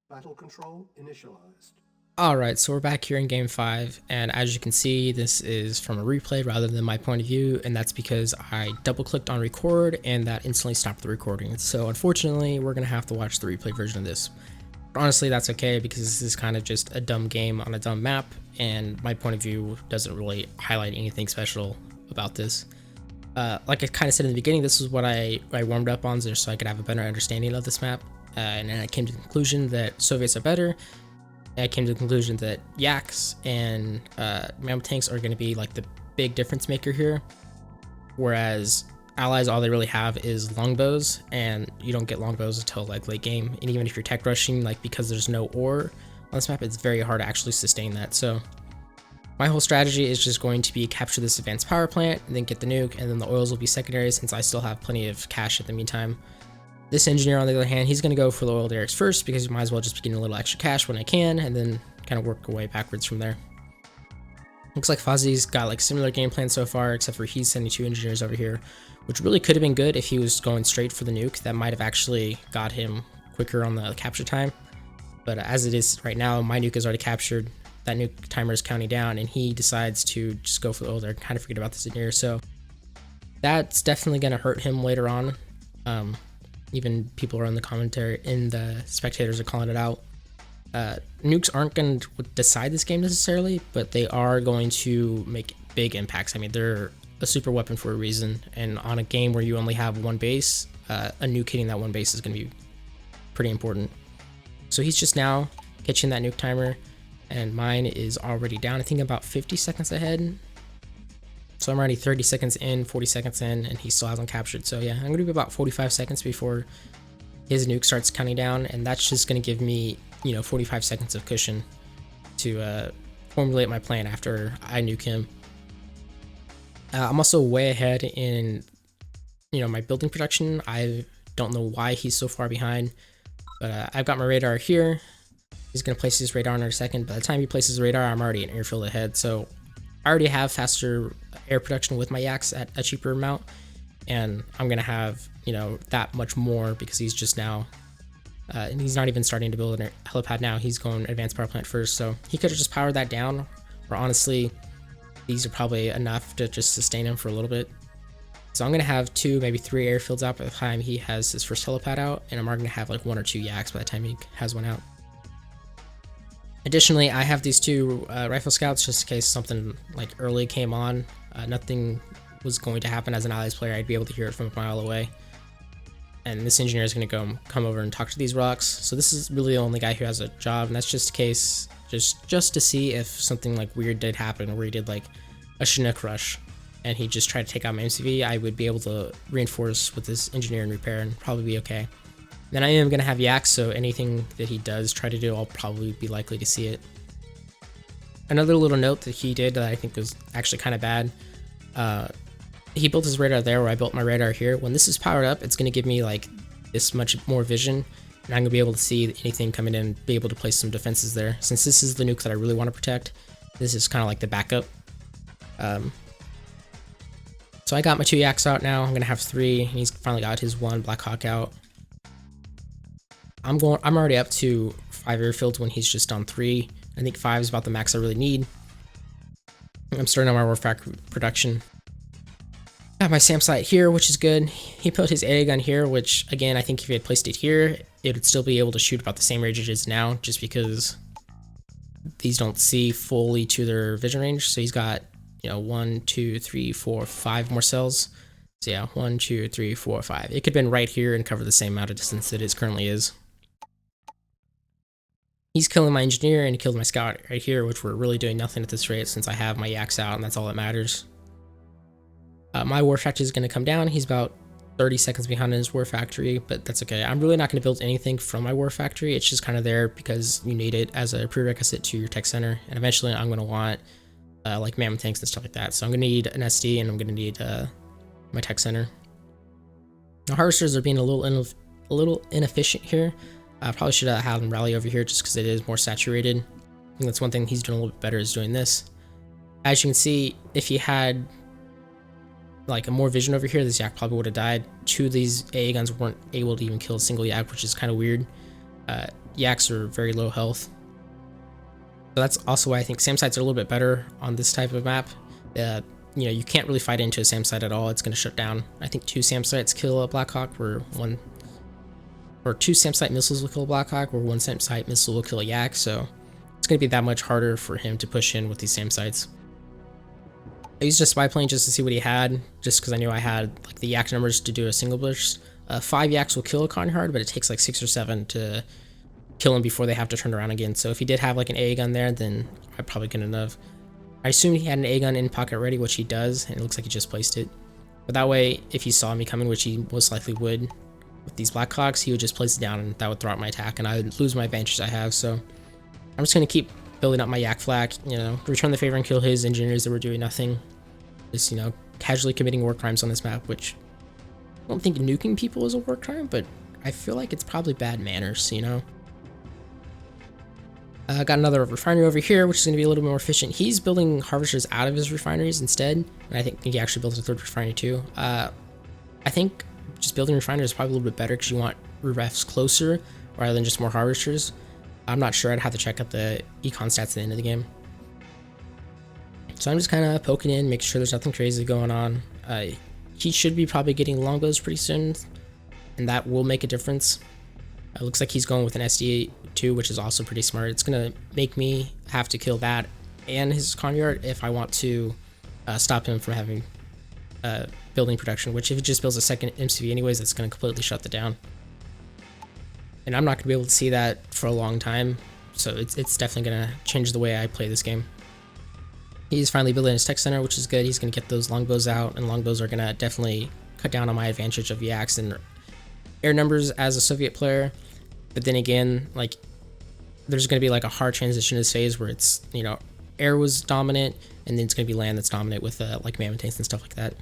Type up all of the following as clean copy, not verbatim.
Battle control initialized. Alright, so we're back here in game 5, and as you can see, this is from a replay rather than my point of view, and that's because I double clicked on record and that instantly stopped the recording. So unfortunately, we're going to have to watch the replay version of this. But honestly, that's okay because this is kind of just a dumb game on a dumb map, and my point of view doesn't really highlight anything special about this. Like I kind of said in the beginning, this is what I warmed up on so I could have a better understanding of this map, and then I came to the conclusion that Soviets are better. I came to the conclusion that yaks and mammoth tanks are going to be like the big difference maker here, whereas allies all they really have is longbows, and you don't get longbows until like late game. And even if you're tech rushing, like because there's no ore on this map, it's very hard to actually sustain that. So my whole strategy is just going to be capture this advanced power plant and then get the nuke, and then the oils will be secondary since I still have plenty of cash in the meantime. This engineer, on the other hand, he's going to go for the oil derricks first because you might as well just be getting a little extra cash when I can, and then kind of work away backwards from there. Looks like Fozzy's got like similar game plan so far, except for he's sending 2 engineers over here, which really could have been good if he was going straight for the nuke. That might have actually got him quicker on the capture time. But as it is right now, my nuke is already captured. That nuke timer is counting down, and he decides to just go for the oil derrick, kind of forget about this engineer. So that's definitely going to hurt him later on. Even people are in the commentary, in the spectators are calling it out. Nukes aren't going to decide this game necessarily, but they are going to make big impacts. I mean, they're a super weapon for a reason, and on a game where you only have one base, a nuke hitting that one base is going to be pretty important. So he's just now catching that nuke timer, and mine is already down. I think about 50 seconds ahead. So I'm already 30 seconds in, 40 seconds in, and he still hasn't captured. So yeah, I'm going to be about 45 seconds before his nuke starts counting down, and that's just going to give me, 45 seconds of cushion to formulate my plan after I nuke him. I'm also way ahead in, my building production. I don't know why he's so far behind, but I've got my radar here. He's going to place his radar in a second. By the time he places the radar, I'm already an airfield ahead. So I already have faster air production with my yaks at a cheaper amount, and I'm gonna have that much more because he's just now and he's not even starting to build a helipad now. He's going advanced power plant first, so he could have just powered that down, or honestly these are probably enough to just sustain him for a little bit. So I'm gonna have 2, maybe 3 airfields out by the time he has his first helipad out, and I'm gonna have like 1 or 2 yaks by the time he has one out. Additionally, I have these 2 rifle scouts just in case something like early came on. Nothing was going to happen as an allies player. I'd be able to hear it from a mile away. And this engineer is going to come over and talk to these rocks. So this is really the only guy who has a job, and that's just in case, just to see if something like weird did happen, where he did like a Chinook rush and he just tried to take out my MCV. I would be able to reinforce with this engineer and repair and probably be okay. Then I am going to have yaks, so anything that he does try to do, I'll probably be likely to see it. Another little note that he did that I think was actually kind of bad, he built his radar there where I built my radar here. When this is powered up, it's going to give me like this much more vision, and I'm going to be able to see anything coming in and be able to place some defenses there. Since this is the nuke that I really want to protect, this is kind of like the backup. So I got my 2 yaks out now. I'm going to have 3, and he's finally got his 1 Black Hawk out. I'm already up to 5 airfields when he's just on 3. I think 5 is about the max I really need. I'm starting on my war factory production. I have my SAM site here, which is good. He put his AA gun here, which again, I think if he had placed it here, it would still be able to shoot about the same range it is now, just because these don't see fully to their vision range. So he's got, 1, 2, 3, 4, 5 more cells. So yeah, 1, 2, 3, 4, 5. It could have been right here and cover the same amount of distance that it currently is. He's killing my engineer and he killed my scout right here, which we're really doing nothing at this rate since I have my yaks out, and that's all that matters. My war factory is going to come down. He's about 30 seconds behind in his war factory, but that's okay. I'm really not going to build anything from my war factory. It's just kind of there because you need it as a prerequisite to your tech center, and eventually I'm going to want like mammoth tanks and stuff like that. So I'm going to need an SD, and I'm going to need my tech center. The harvesters are being a little inefficient here. I probably should have had him rally over here just because it is more saturated. I think that's one thing he's doing a little bit better, is doing this. As you can see, if he had like a more vision over here, this yak probably would have died. 2 of these AA guns weren't able to even kill a single yak, which is kind of weird. yaks are very low health. So that's also why I think SAM sites are a little bit better on this type of map. You know, you can't really fight into a SAM site at all. It's going to shut down. I think 2 SAM sites kill a Blackhawk, or 2 SAM site missiles will kill a Blackhawk, or 1 SAM site missile will kill a yak. So it's going to be that much harder for him to push in with these SAM sites. I used a spy plane just to see what he had, just because I knew I had like the yak numbers to do a single burst. 5 yaks will kill a Conhard, but it takes like 6 or 7 to kill him before they have to turn around again. So if he did have like an A gun there, then I probably couldn't have. I assumed he had an A gun in pocket ready, which he does, and it looks like he just placed it. But that way, if he saw me coming, which he most likely would with these Blackhawks, he would just place it down and that would throw out my attack and I would lose my advantage I have. So I'm just going to keep building up my yak flak, you know, return the favor and kill his engineers that were doing nothing. Just, you know, casually committing war crimes on this map, which I don't think nuking people is a war crime, but I feel like it's probably bad manners, you know. Got another refinery over here, which is going to be a little bit more efficient. He's building harvesters out of his refineries instead, and I think he actually built a 3rd refinery too. I think just building refineries is probably a little bit better because you want refs closer rather than just more harvesters. I'm not sure. I'd have to check out the econ stats at the end of the game. So I'm just kind of poking in, making sure there's nothing crazy going on. He should be probably getting longbows pretty soon, and that will make a difference. It looks like he's going with an SD2, which is also pretty smart. It's going to make me have to kill that and his Conhard if I want to stop him from having building production, which if it just builds a second MCV anyways, it's going to completely shut that down. And I'm not going to be able to see that for a long time, so it's definitely going to change the way I play this game. He's finally building his tech center, which is good. He's going to get those longbows out, and longbows are going to definitely cut down on my advantage of yaks and air numbers as a Soviet player. But then again, like, there's going to be like a hard transition to this phase where it's, you know, air was dominant, and then it's going to be land that's dominant with like mammoth tanks and stuff like that.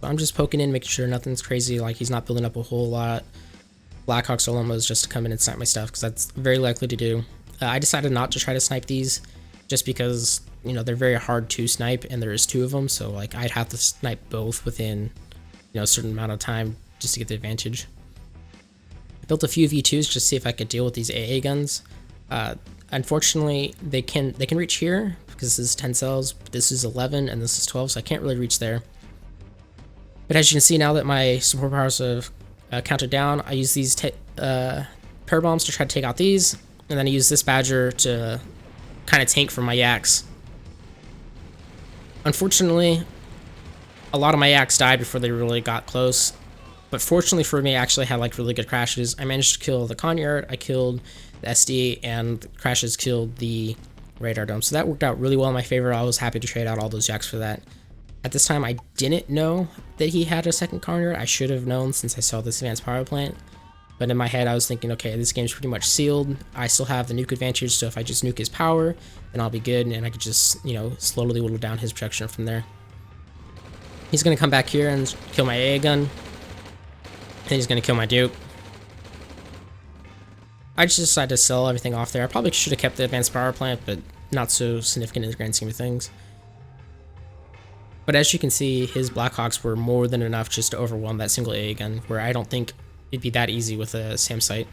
So I'm just poking in, making sure nothing's crazy, like he's not building up a whole lot. Blackhawks or Lomos just to come in and snipe my stuff, because that's very likely to do. I decided not to try to snipe these just because, you know, they're very hard to snipe and there is 2 of them, so like I'd have to snipe both within, you know, a certain amount of time just to get the advantage. I built a few V2s just to see if I could deal with these AA guns. Unfortunately, they can reach here because this is 10 cells, but this is 11 and this is 12, so I can't really reach there. But as you can see, now that my support powers have counted down, I use these pair bombs to try to take out these, and then I use this Badger to kind of tank for my yaks. Unfortunately, a lot of my yaks died before they really got close, but fortunately for me, I actually had like really good crashes. I managed to kill the Conhard, I killed the SD, and the crashes killed the radar dome, so that worked out really well in my favor. I was happy to trade out all those yaks for that. At this time, I didn't know that he had a second Conhard. I should have known since I saw this advanced power plant. But in my head, I was thinking, okay, this game's pretty much sealed. I still have the nuke advantage, so if I just nuke his power, then I'll be good, and I could just, you know, slowly whittle down his protection from there. He's going to come back here and kill my AA gun, and he's going to kill my Duke. I just decided to sell everything off there. I probably should have kept the advanced power plant, but not so significant in the grand scheme of things. But as you can see, his Blackhawks were more than enough just to overwhelm that single AA gun, where I don't think it'd be that easy with a SAM site.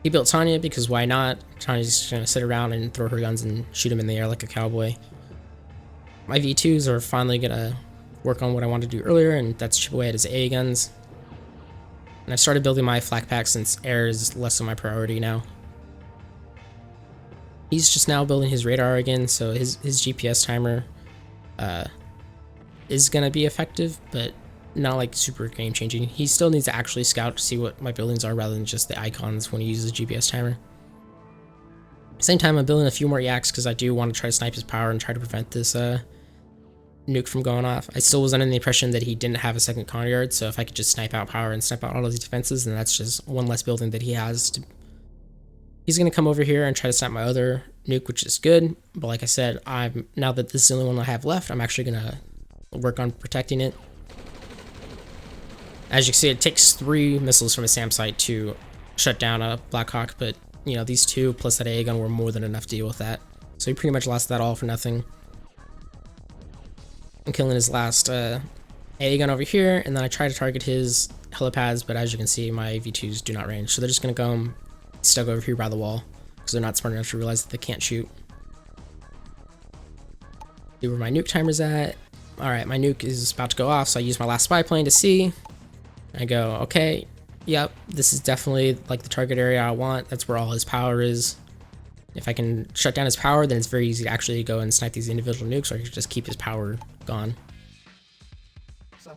He built Tanya because why not? Tanya's just gonna sit around and throw her guns and shoot him in the air like a cowboy. My V2s are finally gonna work on what I wanted to do earlier, and that's chip away at his AA guns. And I started building my flak pack since air is less of my priority now. He's just now building his radar again, so his GPS timer is gonna be effective, but not like super game changing. He still needs to actually scout to see what my buildings are rather than just the icons when he uses the GPS timer. Same time, I'm building a few more yaks because I do want to try to snipe his power and try to prevent this nuke from going off. I still was under the impression that he didn't have a second Conhard, so if I could just snipe out power and snipe out all of these defenses, then that's just one less building that he has to. He's going to come over here and try to snipe my other nuke, which is good, but like I said, now that this is the only one I have left, I'm actually going to work on protecting it. As you can see, it takes 3 missiles from a SAM site to shut down a Blackhawk, but you know, these 2 plus that AA gun were more than enough to deal with that. So he pretty much lost that all for nothing. I'm killing his last AA gun over here, and then I try to target his helipads, but as you can see, my V2s do not range. So they're just going to go stuck over here by the wall because they're not smart enough to realize that they can't shoot. See where my nuke timer's at. Alright, my nuke is about to go off, so I use my last spy plane to see. I go, okay, yep, this is definitely like the target area I want. That's where all his power is. If I can shut down his power, then it's very easy to actually go and snipe these individual nukes, or I can just keep his power gone.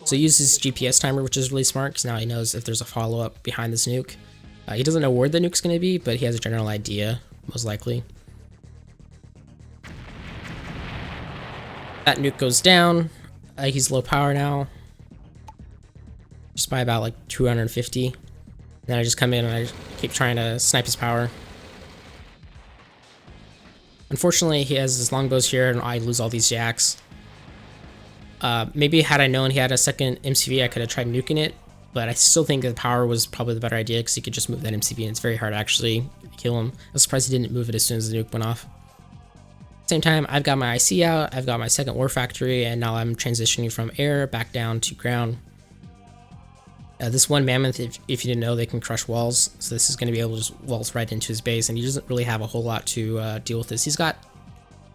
So he uses GPS timer, which is really smart, because now he knows if there's a follow-up behind this nuke. He doesn't know where the nuke's going to be, but he has a general idea, most likely. That nuke goes down. He's low power now, just by about like 250. Then I just come in and I keep trying to snipe his power. Unfortunately, he has his longbows here, and I lose all these yaks. Maybe had I known he had a second MCV, I could have tried nuking it, but I still think the power was probably the better idea because he could just move that MCV, and it's very hard to actually kill him. I was surprised he didn't move it as soon as the nuke went off. Same time, I've got my IC out, I've got my second war factory, and now I'm transitioning from air back down to ground. This one mammoth, if you didn't know, they can crush walls, so this is going to be able to just waltz right into his base, and he doesn't really have a whole lot to deal with this. He's got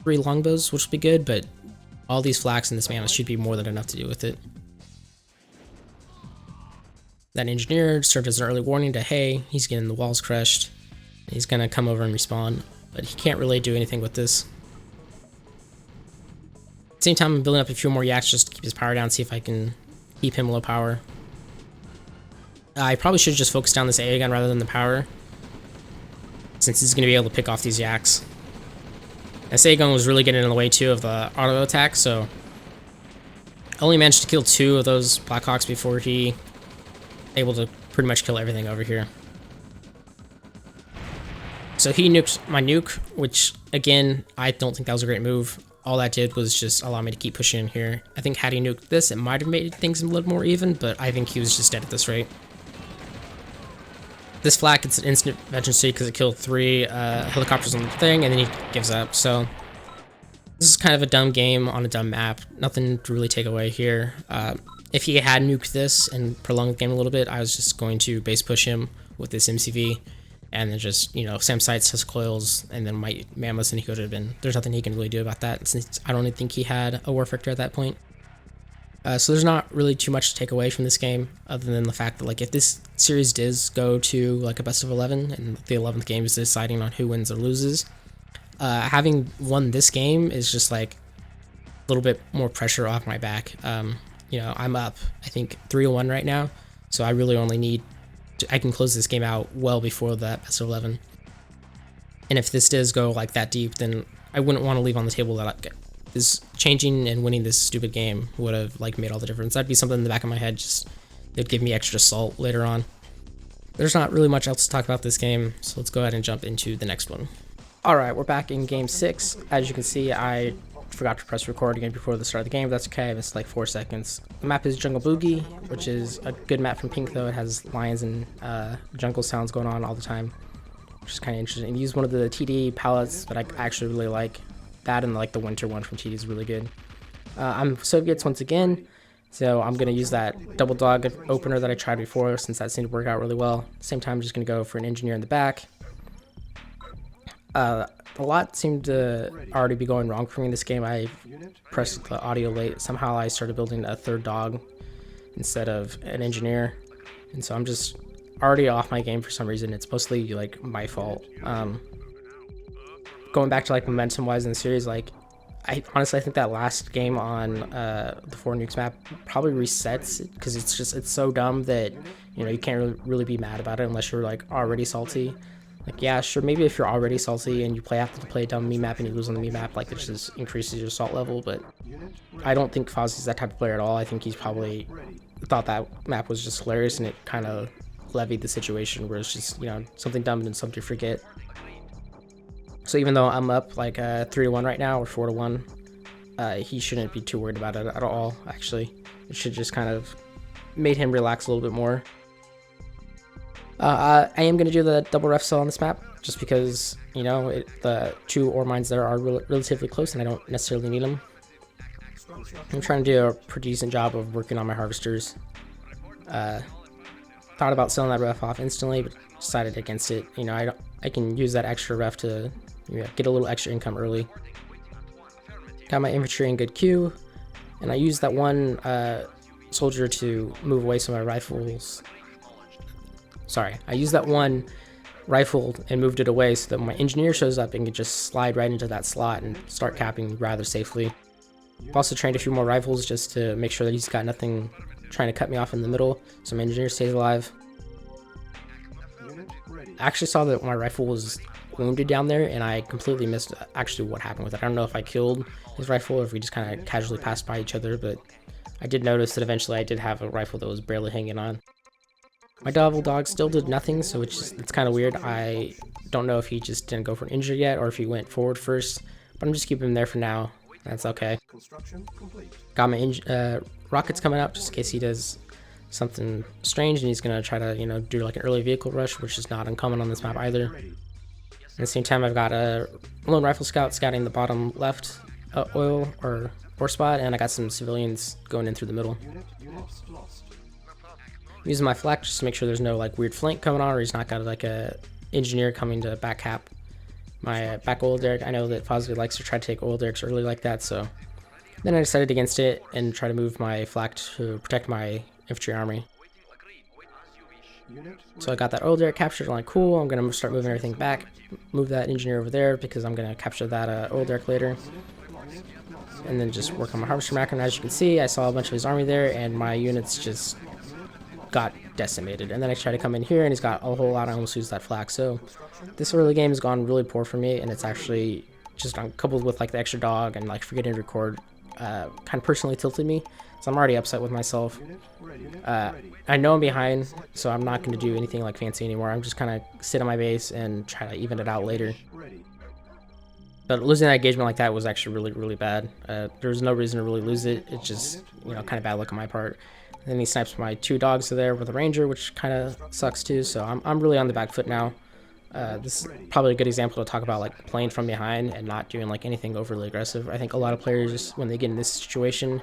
3 longbows, which will be good, but all these flaks in this mammoth should be more than enough to deal with it. That engineer served as an early warning to, hey, he's getting the walls crushed. He's going to come over and respawn, but he can't really do anything with this. At the same time, I'm building up a few more yaks just to keep his power down, see if I can keep him low power. I probably should just focus down this AA gun rather than the power, since he's going to be able to pick off these yaks. This AA gun was really getting in the way too of the auto attack, so I only managed to kill 2 of those Blackhawks before he able to pretty much kill everything over here. So he nuked my nuke, which again, I don't think that was a great move. All that did was just allow me to keep pushing in here. I think had he nuked this, it might have made things a little more even, but I think he was just dead at this rate. This flak, it's an instant emergency because it killed 3 helicopters on the thing, and then he gives up. So this is kind of a dumb game on a dumb map. Nothing to really take away here. If he had nuked this and prolonged the game a little bit, I was just going to base push him with this MCV, and then just, you know, SAM sights, his coils, and then my mammoths, and he could have been. There's nothing he can really do about that, since I don't even think he had a war factor at that point. So there's not really too much to take away from this game, other than the fact that, like, if this series does go to like a best of 11, and the 11th game is deciding on who wins or loses, having won this game is just like a little bit more pressure off my back. You know, I'm up, I think 3-1 right now, so I really only need I can close this game out well before that best of 11. And if this does go like that deep, then I wouldn't want to leave on the table that this changing and winning this stupid game would have like made all the difference. That'd be something in the back of my head, just it'd give me extra salt later on. There's not really much else to talk about this game, so let's go ahead and jump into the next one. Alright, we're back in game 6. As you can see, I forgot to press record again before the start of the game, but that's okay, I missed like 4 seconds. The map is Jungle Boogie, which is a good map from Pink though. It has lions and jungle sounds going on all the time, which is kind of interesting. And use one of the TD palettes that I actually really like. That and like the winter one from TD is really good. I'm Soviets once again, so I'm going to use that double dog opener that I tried before, since that seemed to work out really well. Same time, I'm just going to go for an engineer in the back. A lot seemed to already be going wrong for me in this game. I pressed the audio late. Somehow I started building a 3rd dog instead of an engineer, and so I'm just already off my game for some reason. It's mostly like my fault. Going back to like momentum wise in the series, like I honestly think that last game on the 4 nukes map probably resets it, because it's so dumb that, you know, you can't really be mad about it unless you're like already salty. Like, yeah, sure, maybe if you're already salty and you have to play a dumb meme map and you lose on the meme map, like, it just increases your salt level, but I don't think Fazzar's that type of player at all. I think he's probably thought that map was just hilarious, and it kind of levied the situation where it's just, you know, something dumb and something to forget. So even though I'm up like 3-1 right now, or 4-1, he shouldn't be too worried about it at all, actually. It should just kind of made him relax a little bit more. I am going to do the double ref cell on this map, just because, you know, the 2 ore mines there are relatively close, and I don't necessarily need them. I'm trying to do a pretty decent job of working on my harvesters. thought about selling that ref off instantly, but decided against it. You know, I can use that extra ref to get a little extra income early. Got my infantry in good queue, and I used that one soldier to move away some of my rifles. Sorry, I used that one rifle and moved it away so that when my engineer shows up, and can just slide right into that slot and start capping rather safely. I've also trained a few more rifles just to make sure that he's got nothing trying to cut me off in the middle, so my engineer stays alive. I actually saw that my rifle was wounded down there, and I completely missed actually what happened with it. I don't know if I killed his rifle or if we just kind of casually passed by each other, but I did notice that eventually I did have a rifle that was barely hanging on. My double dog still did nothing, so it's kind of weird. I don't know if he just didn't go for an injury yet or if he went forward first, but I'm just keeping him there for now. That's okay. Got my rockets coming up just in case he does something strange and he's gonna try to, you know, do like an early vehicle rush, which is not uncommon on this map either. At the same time, I've got a lone rifle scout scouting the bottom left oil or spot, and I got some civilians going in through the middle. I'm using my flak just to make sure there's no like weird flank coming on, or he's not got like a engineer coming to back cap my back oil derrick. I know that Fazzar likes to try to take oil derricks early like that, so then I decided against it and try to move my flak to protect my infantry army. So I got that oil derrick captured. I'm like, cool, I'm gonna start moving everything back, move that engineer over there because I'm gonna capture that oil derrick later, and then just work on my harvester macro. And as you can see, I saw a bunch of his army there, and my units just got decimated. And then I tried to come in here, and he's got a whole lot. I almost used that flak. So this early game has gone really poor for me, and it's actually just coupled with like the extra dog and like forgetting to record, kind of personally tilted me. So I'm already upset with myself. I know I'm behind, so I'm not going to do anything like fancy anymore. I'm just kind of sit on my base and try to even it out later. But losing that engagement like that was actually really, really bad. There was no reason to really lose it. It's just, you know, kind of bad luck on my part. And then he snipes my two dogs there with a ranger, which kind of sucks too. So I'm really on the back foot now. This is probably a good example to talk about like playing from behind and not doing like anything overly aggressive. I think a lot of players, when they get in this situation,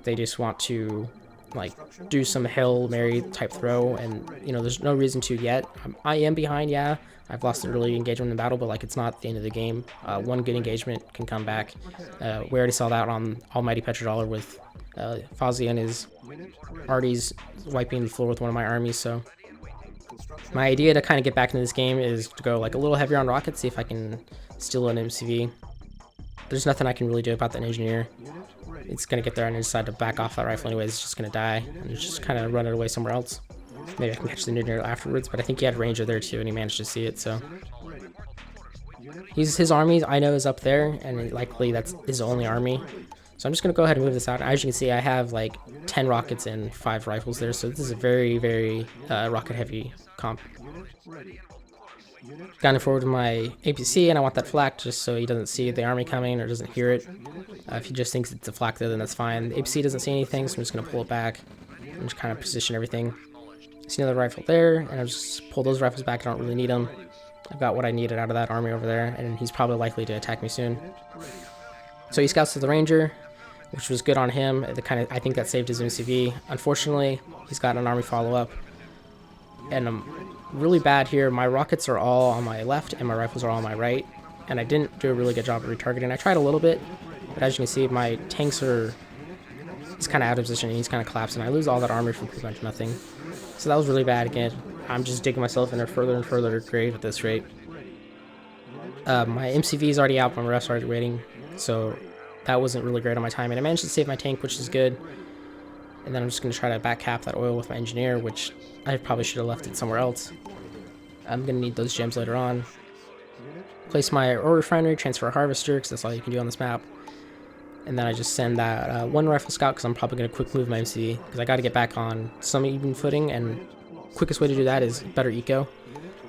they just want to like do some Hail Mary type throw, and you know, there's no reason to yet. I am behind, yeah. I've lost an early engagement in the battle, but like it's not the end of the game. One good engagement can come back. We already saw that on Almighty Petrodollar with Fozzie and his arties wiping the floor with one of my armies. So my idea to kind of get back into this game is to go like a little heavier on rockets, see if I can steal an MCV. There's nothing I can really do about that engineer. It's going to get there and decide to back off that rifle anyways. It's just going to die and just kind of run it away somewhere else. Maybe I can catch the engineer afterwards, but I think he had ranger there too and he managed to see it. So his army I know is up there, and likely that's his only army. So I'm just going to go ahead and move this out. As you can see, I have like 10 rockets and 5 rifles there, so this is a very, very rocket heavy comp. Gone forward to my APC, and I want that flak just so he doesn't see the army coming or doesn't hear it. If he just thinks it's a flak there, then that's fine. The APC doesn't see anything, so I'm just going to pull it back and just kind of position everything. See another rifle there, and I'll just pull those rifles back. I don't really need them. I've got what I needed out of that army over there, and he's probably likely to attack me soon. So he scouts to the ranger, which was good on him. I think that saved his MCV. Unfortunately, he's got an army follow-up, and I'm really bad here. My rockets are all on my left, and my rifles are all on my right, and I didn't do a really good job of retargeting. I tried a little bit, but as you can see, my tanks are just kind of out of position, and he's kind of collapsing. I lose all that armor for pretty much nothing. So that was really bad again. I'm just digging myself in a further and further grave at this rate. My MCV is already out, my ref's already waiting, so that wasn't really great on my time, and I managed to save my tank, which is good. And then I'm just going to try to back cap that oil with my engineer, which I probably should have left it somewhere else. I'm going to need those gems later on. Place my ore refinery, transfer a harvester, because that's all you can do on this map. And then I just send that one rifle scout, because I'm probably going to quick move my MCV, because I got to get back on some even footing, and quickest way to do that is better eco.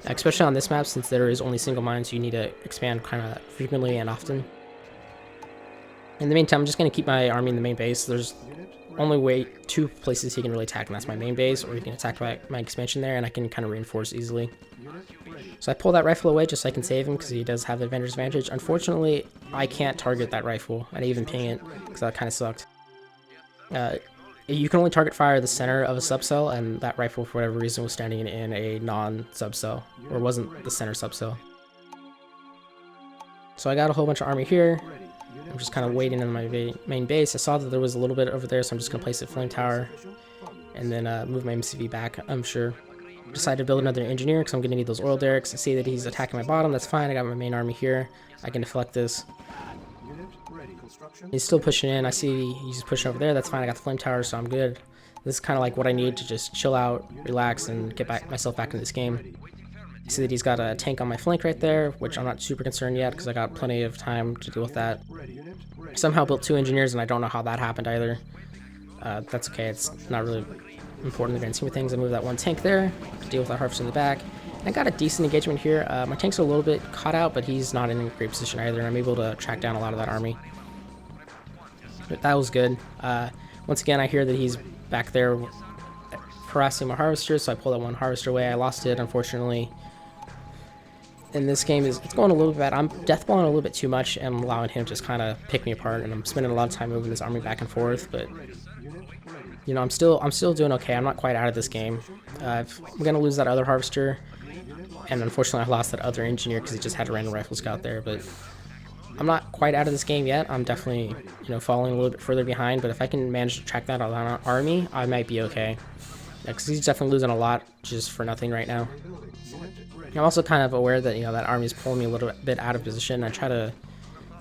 Especially on this map, since there is only single mine, so you need to expand kind of frequently and often. In the meantime, I'm just going to keep my army in the main base. There's only 2 places he can really attack, and that's my main base, or he can attack my expansion there, and I can kind of reinforce easily. So I pull that rifle away just so I can save him, because he does have advantage. Unfortunately, I can't target that rifle. I didn't even ping it, because that kind of sucked. You can only target fire the center of a subcell, and that rifle, for whatever reason, was standing in a non-subcell, or wasn't the center subcell. So I got a whole bunch of army here. I'm just kind of waiting in my main base. I saw that there was a little bit over there, so I'm just going to place a flame tower and then move my MCV back, I'm sure. Decided to build another engineer because I'm going to need those oil derricks. I see that he's attacking my bottom. That's fine. I got my main army here. I can deflect this. He's still pushing in. I see he's pushing over there. That's fine. I got the flame tower, so I'm good. This is kind of like what I need to just chill out, relax, and get myself back into this game. You see that he's got a tank on my flank right there, which I'm not super concerned yet because I got plenty of time to deal with that. Somehow built 2 engineers, and I don't know how that happened either. That's okay. It's not really important in the grand scheme of things. I move that 1 tank there to deal with that harvester in the back. And I got a decent engagement here. My tank's are a little bit caught out, but he's not in a great position either, and I'm able to track down a lot of that army. But that was good. Once again, I hear that he's back there harassing my harvester, so I pull that 1 harvester away. I lost it, unfortunately. And this game it's going a little bit bad. I'm deathballing a little bit too much and allowing him to just kind of pick me apart, and I'm spending a lot of time moving this army back and forth, but you know, I'm still doing okay. I'm not quite out of this game. I'm gonna lose that other harvester, and unfortunately I lost that other engineer because he just had a random rifle scout there, but I'm not quite out of this game yet. I'm definitely, you know, falling a little bit further behind, but if I can manage to track that army, I might be okay. Because he's definitely losing a lot just for nothing right now. I'm also kind of aware that, you know, that army is pulling me a little bit out of position. I try to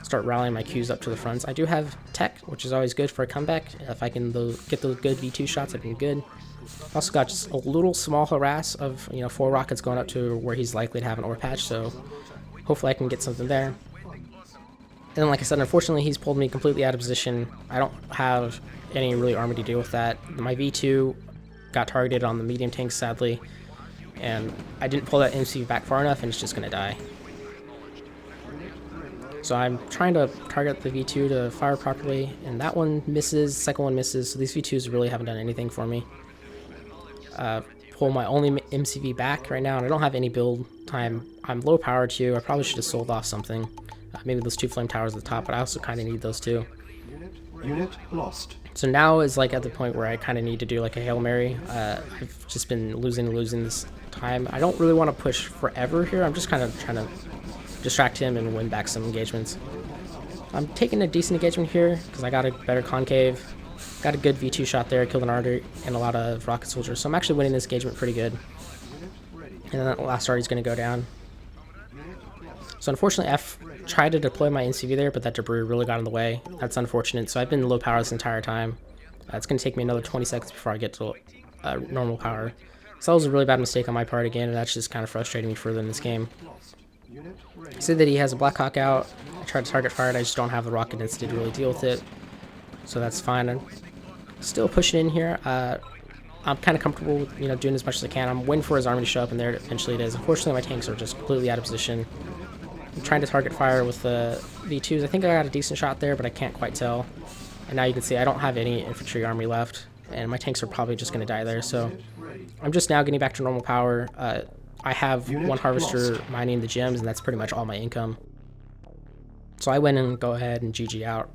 start rallying my Qs up to the fronts. I do have tech, which is always good for a comeback. If I can get those good V2 shots, I've been good. Also got just a little small harass of, you know, 4 rockets going up to where he's likely to have an ore patch, so hopefully I can get something there. And then, like I said, unfortunately he's pulled me completely out of position. I don't have any really army to deal with that. My V2 got targeted on the medium tank, sadly, and I didn't pull that MC back far enough, and it's just gonna die. So I'm trying to target the V2 to fire properly, and that one misses, second one misses, so these V2s really haven't done anything for me. Pull my only MCV back right now, and I don't have any build time. I'm low power too. I probably should have sold off something. Maybe those 2 flame towers at the top, but I also kind of need those too. Unit lost. So now is like at the point where I kind of need to do like a Hail Mary. I've just been losing this time. I don't really want to push forever here. I'm just kind of trying to distract him and win back some engagements. I'm taking a decent engagement here because I got a better concave. Got a good V2 shot there, killed an artery and a lot of rocket soldiers. So I'm actually winning this engagement pretty good. And then that last artery is going to go down. So unfortunately, F tried to deploy my NCV there, but that debris really got in the way. That's unfortunate. So I've been low power this entire time. It's going to take me another 20 seconds before I get to normal power. So that was a really bad mistake on my part again, and that's just kind of frustrating me further in this game. I see that he has a Black Hawk out. I tried to target fire it, I just don't have the rocket density to really deal with it. So that's fine. I'm still pushing in here. I'm kind of comfortable with, you know, doing as much as I can. I'm waiting for his army to show up, and there eventually it is. Unfortunately, my tanks are just completely out of position. I'm trying to target fire with the V2s. I think I got a decent shot there, but I can't quite tell. And now you can see I don't have any infantry army left, and my tanks are probably just going to die there. So I'm just now getting back to normal power. I have 1 harvester mining the gems, and that's pretty much all my income. So I went and go ahead and GG out.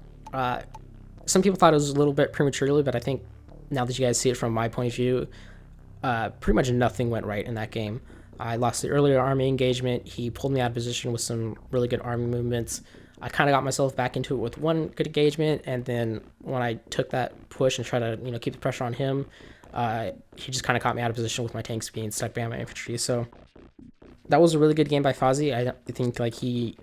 Some people thought it was a little bit prematurely, but I think now that you guys see it from my point of view, pretty much nothing went right in that game. I lost the earlier army engagement. He pulled me out of position with some really good army movements. I kind of got myself back into it with 1 good engagement, and then when I took that push and tried to, you know, keep the pressure on him, he just kind of caught me out of position with my tanks being stuck behind my infantry. So that was a really good game by Fazzy. I think like he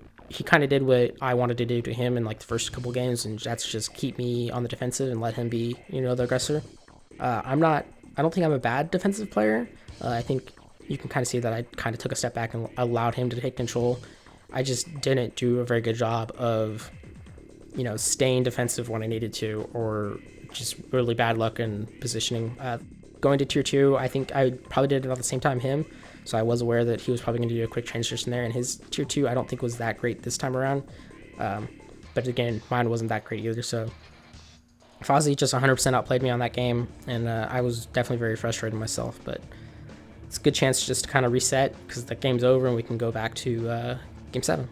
kind of did what I wanted to do to him in like the first couple games, and that's just keep me on the defensive and let him be, you know, the aggressor. I don't think I'm a bad defensive player. I think you can kind of see that I kind of took a step back and allowed him to take control. I just didn't do a very good job of, you know, staying defensive when I needed to, or just really bad luck in positioning. Going to tier 2, I think I probably did it at the same time him, so I was aware that he was probably going to do a quick transition there, and his tier 2 I don't think was that great this time around. But again, mine wasn't that great either, so Fozzy just 100% outplayed me on that game, and I was definitely very frustrated myself, but it's a good chance just to kind of reset because the game's over and we can go back to Game 7.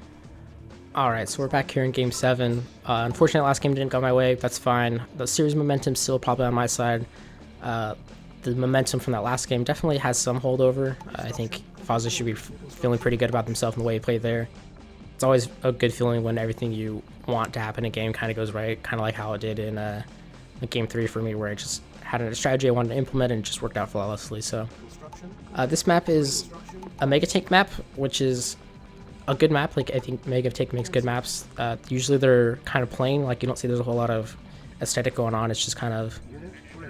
Alright, so we're back here in Game 7. Unfortunately, last game didn't go my way. That's fine. The series momentum's still probably on my side. The momentum from that last game definitely has some holdover. I think Fazzar should be feeling pretty good about himself and the way he played there. It's always a good feeling when everything you want to happen in a game kind of goes right, kind of like how it did in Game 3 for me, where I just had a strategy I wanted to implement and it just worked out flawlessly. So this map is a Mega Tank map, which is a good map. Like, I think Mega Tank makes good maps. Usually they're kind of plain, like you don't see there's a whole lot of aesthetic going on. It's just kind of,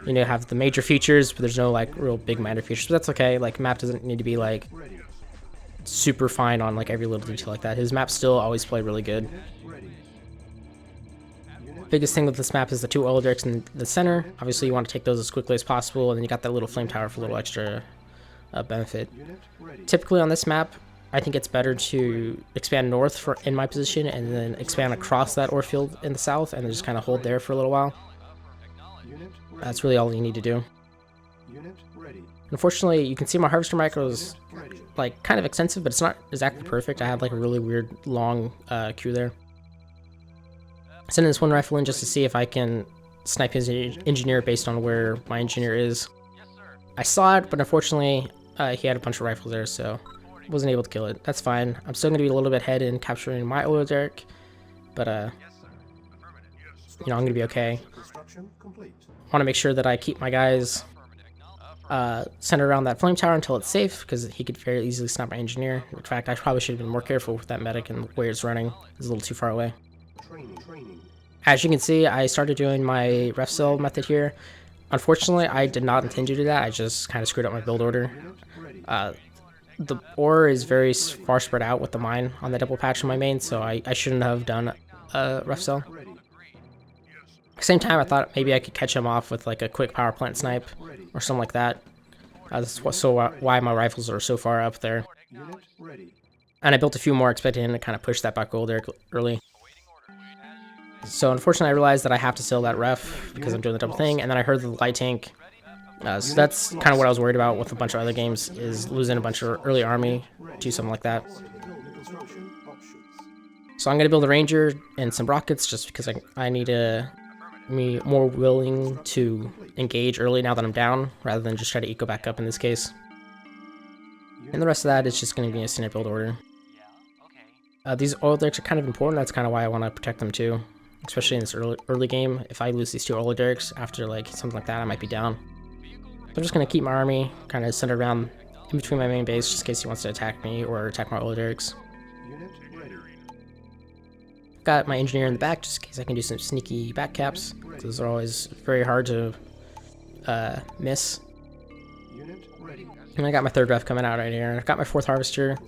you know, have the major features, but there's no like real big minor features. But that's okay. Like, map doesn't need to be like super fine on like every little detail like that. His maps still always play really good. Biggest thing with this map is the two oil derricks in the center. Obviously you want to take those as quickly as possible, and then you got that little flame tower for a little extra benefit. Typically on this map, I think it's better to expand north in my position and then expand across that ore field in the south and then just kind of hold there for a little while. That's really all you need to do. Unfortunately, you can see my harvester micro is like kind of extensive, but it's not exactly perfect. I had like a really weird long queue there. I sent this one rifle in just to see if I can snipe his engineer based on where my engineer is. I saw it, but unfortunately he had a bunch of rifles there, so wasn't able to kill it. That's fine. I'm still going to be a little bit ahead in capturing my oil derrick, but you know, I'm going to be okay. I want to make sure that I keep my guys centered around that flame tower until it's safe, because he could very easily snipe my engineer. In fact, I probably should have been more careful with that medic and where it's running. It's a little too far away. As you can see, I started doing my ref cell method here. Unfortunately, I did not intend to do that. I just kind of screwed up my build order. The ore is very far spread out with the mine on the double patch in my main, so I shouldn't have done a ref cell. At the same time, I thought maybe I could catch him off with like a quick power plant snipe or something like that. That's why my rifles are so far up there. And I built a few more, expecting him to kind of push that back gold there early. So unfortunately, I realized that I have to sell that ref because I'm doing the double thing, and then I heard the light tank. So that's kind of what I was worried about with a bunch of other games, is losing a bunch of early army to something like that. So I'm going to build a ranger and some rockets just because I need to be more willing to engage early now that I'm down, rather than just try to eco back up in this case. And the rest of that is just going to be a standard build order. These oil derricks are kind of important. That's kind of why I want to protect them too, especially in this early game. If I lose these two oil derricks after like something like that, I might be down. So I'm just going to keep my army kind of centered around in between my main base, just in case he wants to attack me or attack my oil derricks. Got my engineer in the back, just in case I can do some sneaky back caps. Those are always very hard to miss. And I got my third ref coming out right here. I've got my fourth harvester,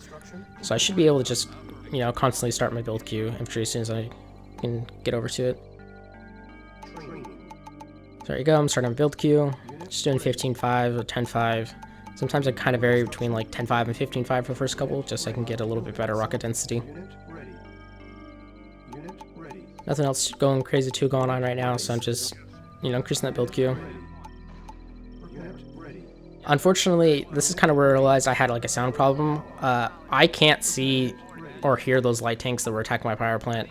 so I should be able to just, you know, constantly start my build queue infantry as soon as I can get over to it. So there you go, I'm starting my build queue. Just doing 15-5 or 10-5. Sometimes I kind of vary between like 10-5 and 15-5 for the first couple, just so I can get a little bit better rocket density. Nothing else going crazy too going on right now, so I'm just, you know, increasing that build queue. Unfortunately, this is kind of where I realized I had like a sound problem. I can't see or hear those light tanks that were attacking my power plant.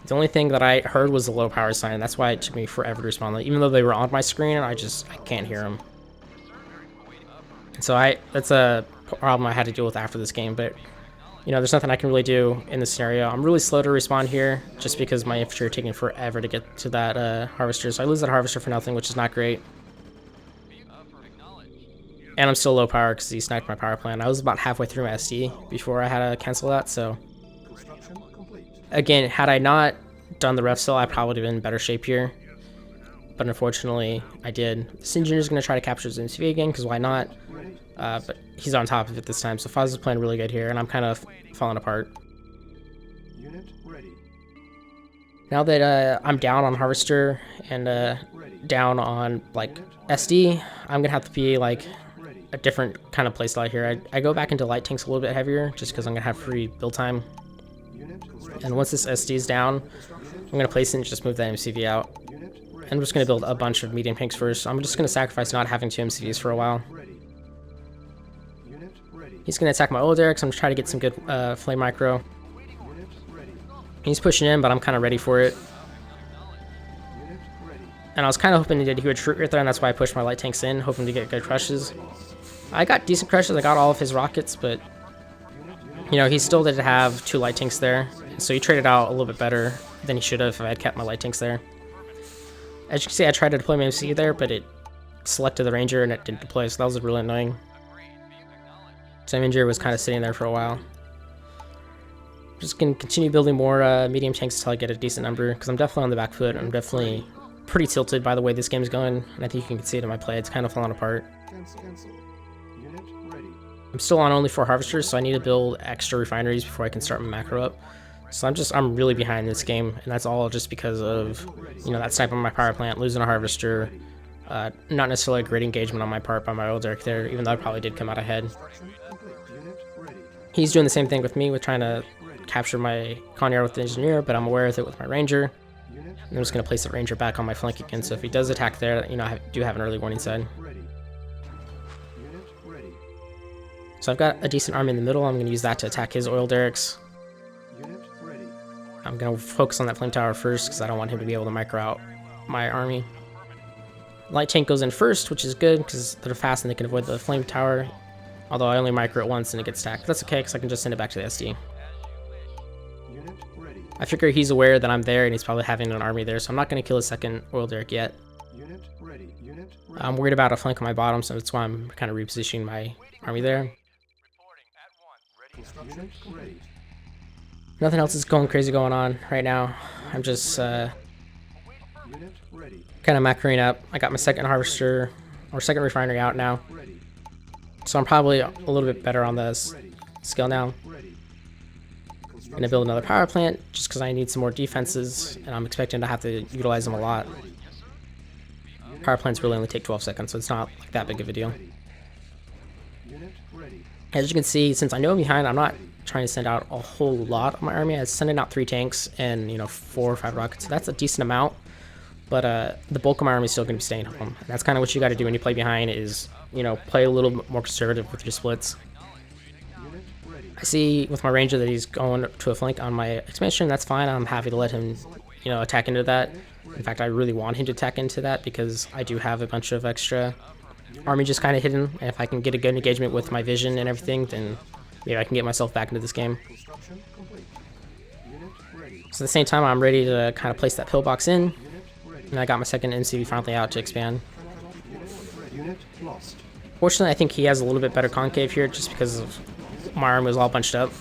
The only thing that I heard was the low power sign. That's why it took me forever to respond. Even though they were on my screen, I can't hear them. So that's a problem I had to deal with after this game, but you know, there's nothing I can really do in this scenario. I'm really slow to respond here, just because my infantry are taking forever to get to that harvester. So I lose that harvester for nothing, which is not great. And I'm still low power because he sniped my power plant. I was about halfway through my SD before I had to cancel that, so again, had I not done the ref cell, I probably would have been in better shape here. But unfortunately, I did. This engineer's going to try to capture his MCV again, because why not? But he's on top of it this time, so Fazzar's playing really good here, and I'm kind of falling apart. Now that I'm down on Harvester and down on like SD, I'm going to have to be like a different kind of playstyle here. I go back into light tanks a little bit heavier, just because I'm going to have free build time. And once this SD is down, I'm going to place it and just move that MCV out. And I'm just going to build a bunch of medium tanks first. I'm just going to sacrifice not having two MCVs for a while. He's going to attack my oil derricks. I'm trying to get some good flame micro. He's pushing in, but I'm kind of ready for it. Unit ready. And I was kind of hoping that he would shoot right there, and that's why I pushed my light tanks in, hoping to get good crushes. I got decent crushes. I got all of his rockets, but you know, he still did have 2 light tanks there, so he traded out a little bit better than he should have if I had kept my light tanks there. As you can see, I tried to deploy my MC there, but it selected the ranger and it didn't deploy, so that was really annoying. So my ranger was kind of sitting there for a while. Just gonna continue building more medium tanks until I get a decent number, because I'm definitely on the back foot. I'm definitely pretty tilted by the way this game's going, and I think you can see it in my play. It's kind of falling apart. Cancel. Unit ready. I'm still on only 4 harvesters, so I need to build extra refineries before I can start my macro up. So I'm really behind this game, and that's all just because of, you know, that snipe on my power plant, losing a harvester, not necessarily a great engagement on my part by my old Derek there, even though I probably did come out ahead. Unit ready. He's doing the same thing with me with trying to capture my Conyard with the engineer, but I'm aware of it with my ranger. I'm just going to place the ranger back on my flank again, so if he does attack there, you know, I do have an early warning sign. Ready. Unit ready. So I've got a decent army in the middle. I'm going to use that to attack his oil derricks. Unit ready. I'm going to focus on that flame tower first because I don't want him to be able to micro out my army. Light tank goes in first, which is good because they're fast and they can avoid the flame tower. Although I only micro it once and it gets stacked. That's okay because I can just send it back to the SD. Unit ready. I figure he's aware that I'm there and he's probably having an army there, so I'm not going to kill his second oil derrick yet. Unit ready. Unit ready. I'm worried about a flank on my bottom, so that's why I'm kind of repositioning my army there. Unit ready. Nothing else is going on right now. I'm just Unit ready. kind of macroing up. I got my second harvester or second refinery out now, Ready. so I'm probably a little bit better on this skill now. Ready. I'm gonna build another power plant just because I need some more defenses, and I'm expecting to have to utilize them a lot. Power plants really only take 12 seconds, so it's not like that big of a deal. Unit ready. As you can see, since I know I'm behind, I'm not trying to send out a whole lot of my army. I'm sending out 3 tanks and, you know, 4 or 5 rockets. So that's a decent amount, but the bulk of my army is still going to be staying home. And that's kind of what you got to do when you play behind is, you know, play a little bit more conservative with your splits. Unit ready. I see with my ranger that he's going to a flank on my expansion. That's fine. I'm happy to let him, you know, attack into that. In fact, I really want him to attack into that because I do have a bunch of extra army just kind of hidden. And if I can get a good engagement with my vision and everything, then maybe I can get myself back into this game. Construction complete. Unit ready. So at the same time, I'm ready to kind of place that pillbox in. Unit ready. And I got my second MCV finally out to expand. Unit lost. Fortunately, I think he has a little bit better concave here just because of my arm was all bunched up.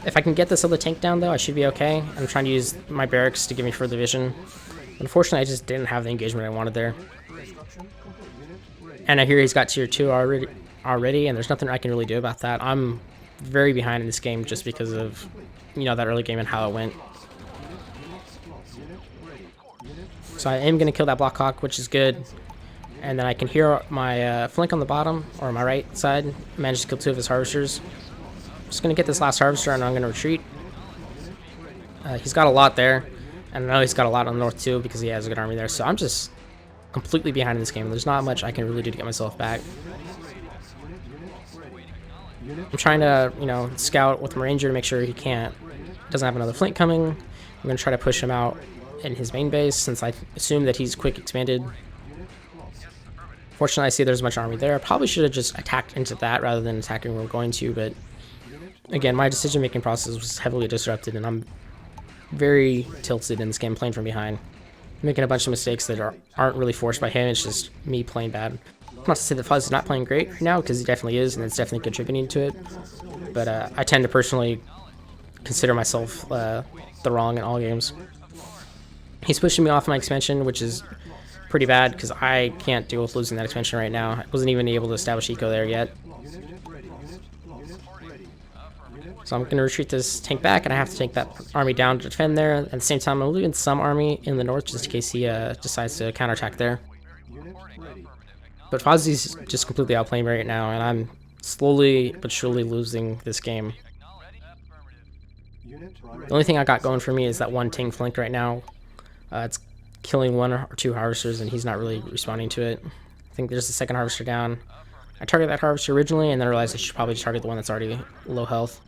If I can get this other tank down, though, I should be okay. I'm trying to use my barracks to give me further vision. Unfortunately, I just didn't have the engagement I wanted there. Construction complete. Unit ready. And I hear he's got tier 2 already, and there's nothing I can really do about that. I'm very behind in this game just because of, you know, that early game and how it went. Unit ready. Unit So I am going to kill that Block Hawk, which is good. And then I can hear my flank on the bottom, or my right side. Managed to kill 2 of his harvesters. Just going to get this last harvester and I'm going to retreat. He's got a lot there. And I know he's got a lot on the north too because he has a good army there. So I'm just completely behind in this game. There's not much I can really do to get myself back. I'm trying to, you know, scout with my ranger to make sure he doesn't have another flank coming. I'm going to try to push him out in his main base since I assume that he's quick expanded. Fortunately, I see there's much army there. I probably should have just attacked into that rather than attacking where we're going to, but again, my decision-making process was heavily disrupted, and I'm very tilted in this game playing from behind. I'm making a bunch of mistakes that aren't really forced by him. It's just me playing bad. Not to say that Fuzz is not playing great right now, because he definitely is, and it's definitely contributing to it. But I tend to personally consider myself the wrong in all games. He's pushing me off my expansion, which is pretty bad, because I can't deal with losing that expansion right now. I wasn't even able to establish eco there yet. So I'm going to retreat this tank back, and I have to take that army down to defend there. At the same time, I'm leaving some army in the north just in case he decides to counterattack there. But Fozzy's just completely outplaying me right now, and I'm slowly but surely losing this game. The only thing I got going for me is that one tank flank right now. It's killing 1 or 2 harvesters, and he's not really responding to it. I think there's the second harvester down. I targeted that harvester originally, and then realized I should probably target the one that's already low health.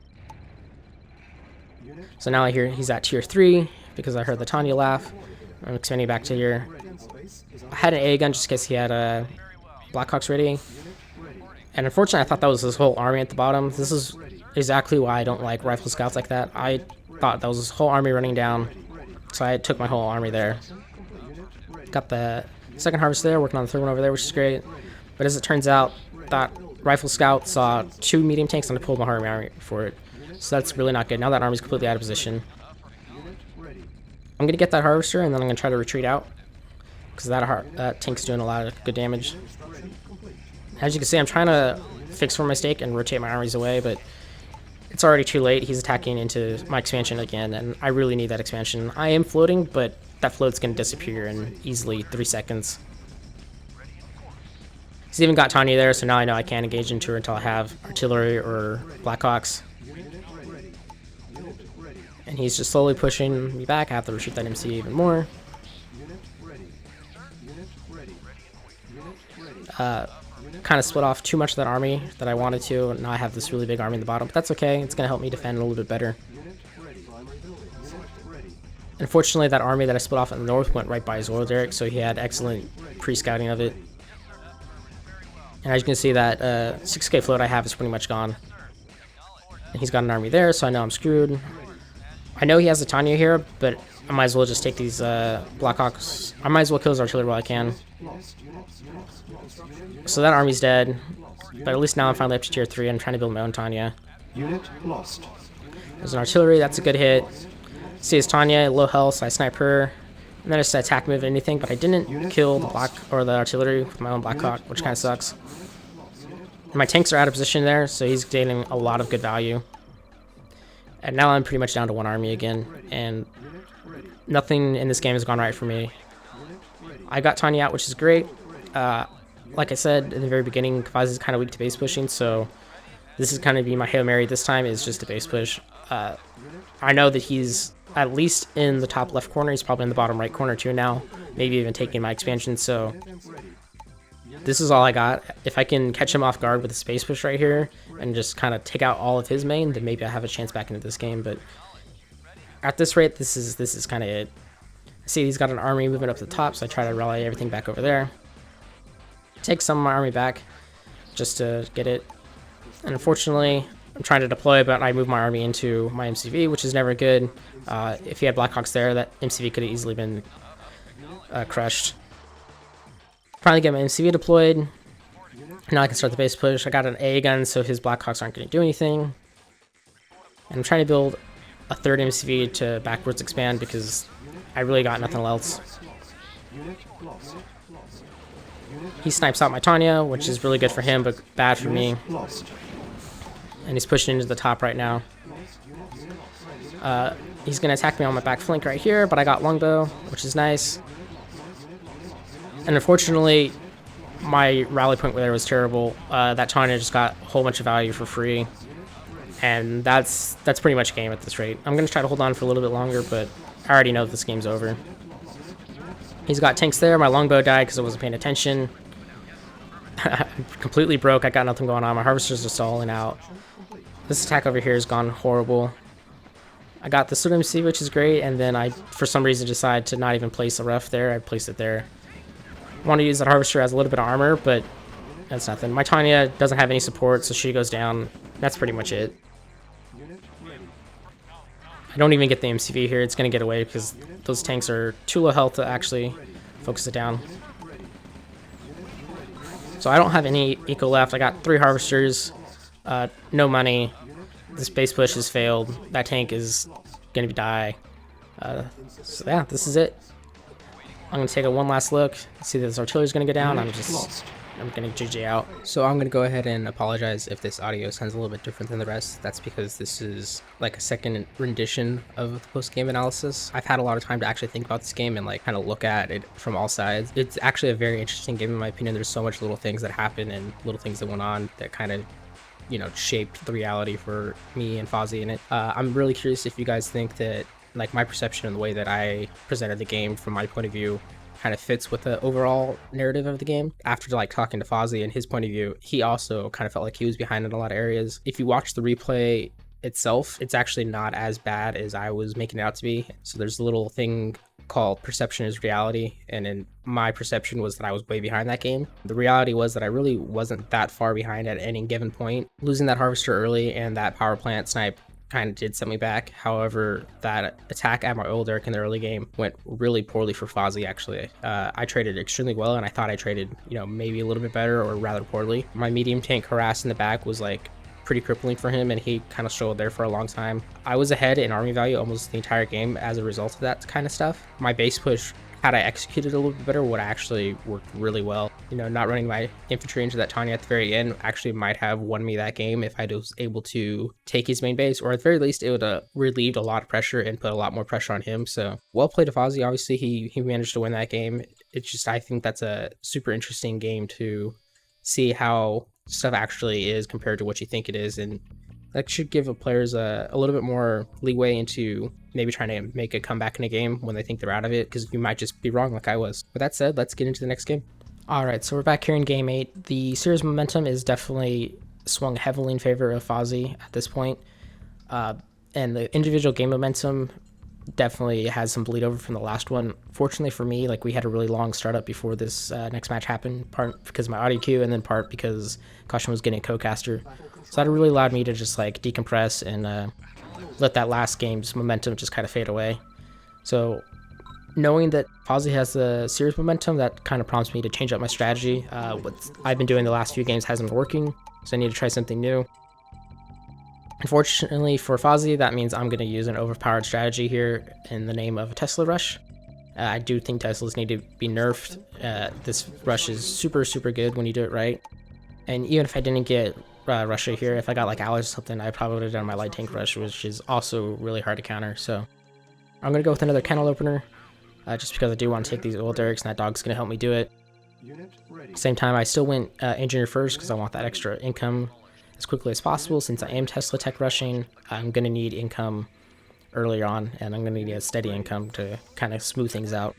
So now he's at tier 3 because I heard the Tanya laugh. I'm expanding back to here. I had an A gun just in case he had a Blackhawks ready. And unfortunately, I thought that was his whole army at the bottom. This is exactly why I don't like rifle scouts like that. I thought that was his whole army running down. So I took my whole army there. Got the second harvest there, working on the third one over there, which is great. But as it turns out, that rifle scout saw 2 medium tanks and I pulled my army for it. So that's really not good. Now that army's completely out of position. I'm going to get that harvester and then I'm going to try to retreat out. Because that tank's doing a lot of good damage. As you can see, I'm trying to fix for my mistake and rotate my armies away, but it's already too late. He's attacking into my expansion again, and I really need that expansion. I am floating, but that float's going to disappear in easily 3 seconds. He's even got Tanya there, so now I know I can't engage into her until I have artillery or Blackhawks. And he's just slowly pushing me back. I have to retreat that MC even more. Kind of split off too much of that army that I wanted to, and now I have this really big army in the bottom, but that's okay. It's going to help me defend a little bit better. Unfortunately, that army that I split off in the north went right by his oil derrick, so he had excellent pre-scouting of it. And as you can see, that 6k float I have is pretty much gone. And he's got an army there, so I know I'm screwed. I know he has a Tanya here, but I might as well just take these Blackhawks. I might as well kill his artillery while I can. So that army's dead, but at least now I'm finally up to tier 3 and I'm trying to build my own Tanya. Unit lost. There's an artillery, that's a good hit. See his Tanya, low health, so I snipe her. And then I just attack move anything, but I didn't kill the artillery with my own Blackhawk, which kind of sucks. And my tanks are out of position there, so he's gaining a lot of good value. And now I'm pretty much down to 1 army again, and nothing in this game has gone right for me. I got Tanya out, which is great. Like I said in the very beginning, Fazzar is kind of weak to base pushing, so this is kind of be my Hail Mary this time, is just a base push. I know that he's at least in the top left corner. He's probably in the bottom right corner too now, maybe even taking my expansion, so this is all I got. If I can catch him off guard with a space push right here and just kind of take out all of his main, then maybe I have a chance back into this game, but at this rate, this is kind of it. See, he's got an army moving up to the top, so I try to rally everything back over there. Take some of my army back just to get it. And unfortunately, I'm trying to deploy, but I move my army into my MCV, which is never good. If he had Blackhawks there, that MCV could have easily been crushed. Finally get my MCV deployed. Now I can start the base push. I got an A gun, so his Blackhawks aren't going to do anything. And I'm trying to build a third MCV to backwards expand because I really got nothing else. He snipes out my Tanya, which is really good for him, but bad for me. And he's pushing into the top right now. He's going to attack me on my back flank right here, but I got longbow, which is nice. And unfortunately, my rally point there was terrible. That Tanya just got a whole bunch of value for free. And that's pretty much game at this rate. I'm going to try to hold on for a little bit longer, but I already know this game's over. He's got tanks there. My longbow died because I wasn't paying attention. I'm completely broke. I got nothing going on. My harvester's just stalling out. This attack over here has gone horrible. I got the Sword MC, which is great, and then I, for some reason, decided to not even place a ref there. I placed it there. I want to use that harvester as a little bit of armor, but that's nothing. My Tanya doesn't have any support, so she goes down. That's pretty much it. I don't even get the MCV here. It's going to get away because those tanks are too low health to actually focus it down. So I don't have any eco left. I got 3 harvesters, no money. This base push has failed. That tank is going to die. So yeah, this is it. I'm going to take one last look. See that this artillery is going to go down. I'm going to GG out. So I'm going to go ahead and apologize if this audio sounds a little bit different than the rest. That's because this is like a second rendition of the post-game analysis. I've had a lot of time to actually think about this game and like kind of look at it from all sides. It's actually a very interesting game in my opinion. There's so much little things that happen and little things that went on that kind of, you know, shaped the reality for me and Fazzar in it. I'm really curious if you guys think that like my perception and the way that I presented the game from my point of view kind of fits with the overall narrative of the game. After like talking to Fazzar and his point of view, he also kind of felt like he was behind in a lot of areas. If you watch the replay, itself, it's actually not as bad as I was making it out to be. So there's a little thing called perception is reality, and in my perception was that I was way behind that game. The reality was that I really wasn't that far behind at any given point. Losing that harvester early and that power plant snipe kind of did set me back. However, that attack at my oil derrick in the early game went really poorly for Fozzie actually. I traded extremely well, and I thought I traded, maybe a little bit better or rather poorly. My medium tank harass in the back was like pretty crippling for him, and he kind of struggled there for a long time. I was ahead in army value almost the entire game as a result of that kind of stuff. My base push, had I executed a little bit better, would actually worked really well. Not running my infantry into that Tanya at the very end actually might have won me that game if I was able to take his main base, or at the very least it would have relieved a lot of pressure and put a lot more pressure on him. So well played to Fozzie. Obviously he managed to win that game. It's just, I think that's a super interesting game to see how stuff actually is compared to what you think it is, and that should give players a little bit more leeway into maybe trying to make a comeback in a game when they think they're out of it, because you might just be wrong like I was. With that said, let's get into the next game. Alright, so we're back here in game 8. The series momentum is definitely swung heavily in favor of Fozzie at this point, and the individual game momentum definitely has some bleed over from the last one. Fortunately for me, we had a really long startup before this next match happened, part because of my audio queue and then part because Caution was getting a co-caster. So that really allowed me to just decompress and let that last game's momentum just kind of fade away. So knowing that Fozzie has the series momentum, that kind of prompts me to change up my strategy. What I've been doing the last few games hasn't been working, so I need to try something new. Unfortunately for Fozzie, that means I'm going to use an overpowered strategy here in the name of a Tesla rush. I do think Teslas need to be nerfed. This rush is super good when you do it right. And even if I didn't get Russia here, if I got allies or something, I probably would have done my light tank rush, which is also really hard to counter. So I'm going to go with another kennel opener, just because I do want to take these oil derricks, and that dog's going to help me do it. Same time, I still went engineer first because I want that extra income as quickly as possible. Since I am Tesla tech rushing, I'm going to need income earlier on, and I'm going to need a steady income to kind of smooth things out.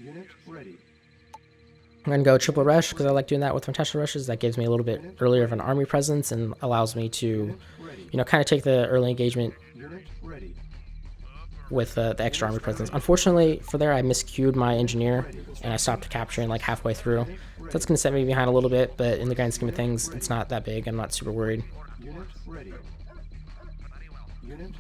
I'm going to go triple rush because I like doing that with my Tesla rushes. That gives me a little bit earlier of an army presence and allows me to, kind of take the early engagement with the extra army presence. Unfortunately for there, I miscued my engineer and I stopped capturing halfway through. So that's going to set me behind a little bit, but in the grand scheme of things, it's not that big. I'm not super worried.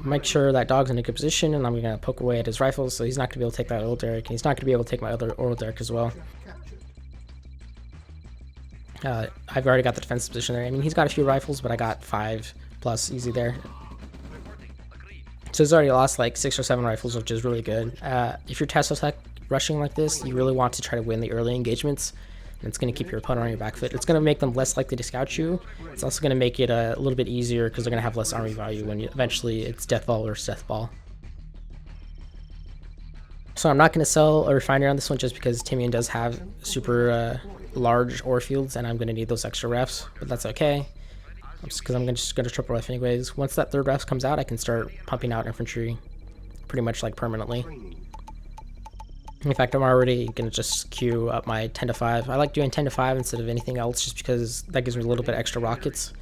Make sure that dog's in a good position, and I'm going to poke away at his rifles, so he's not going to be able to take that oil derrick, and he's not going to be able to take my other oil derrick as well. I've already got the defensive position there. I mean, he's got a few rifles, but I got 5 plus easy there. So he's already lost 6 or 7 rifles, which is really good. If you're Tesla tech rushing like this, you really want to try to win the early engagements. And it's going to keep your opponent on your back foot. It's going to make them less likely to scout you. It's also going to make it a little bit easier because they're going to have less army value when eventually it's death ball or death ball. So I'm not going to sell a refinery on this one just because Timian does have super large ore fields, and I'm going to need those extra refs, but that's okay. Because I'm just going to triple ref anyways. Once that third ref comes out, I can start pumping out infantry pretty much permanently. In fact, I'm already going to just queue up my 10 to 5. I like doing 10 to 5 instead of anything else just because that gives me a little bit extra rockets.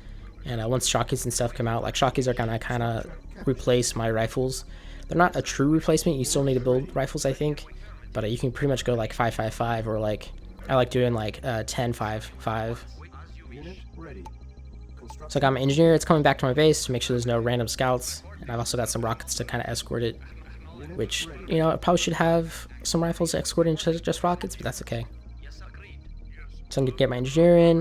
And once shotkeys and stuff come out, shotkeys are going to kind of replace my rifles. They're not a true replacement. You still need to build rifles, I think. But you can pretty much go 5-5-5 or I like doing 10-5-5. So I got my engineer. It's coming back to my base to make sure there's no random scouts. And I've also got some rockets to kind of escort it. Which, it probably should have some rifles escorting just rockets, but that's okay. So I'm going to get my engineer in,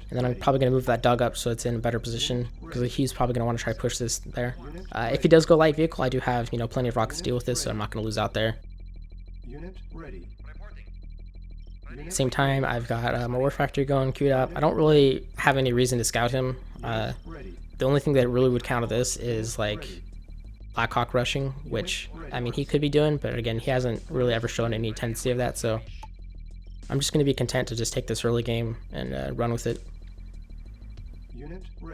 and then I'm probably going to move that dog up so it's in a better position, because he's probably going to want to try to push this there. If he does go light vehicle, I do have, plenty of rockets to deal with this, so I'm not going to lose out there. Same time, I've got my war factory going queued up. I don't really have any reason to scout him. The only thing that really would counter this is Blackhawk rushing, which, I mean, he could be doing, but again, he hasn't really ever shown any tendency of that, so I'm just going to be content to just take this early game and run with it.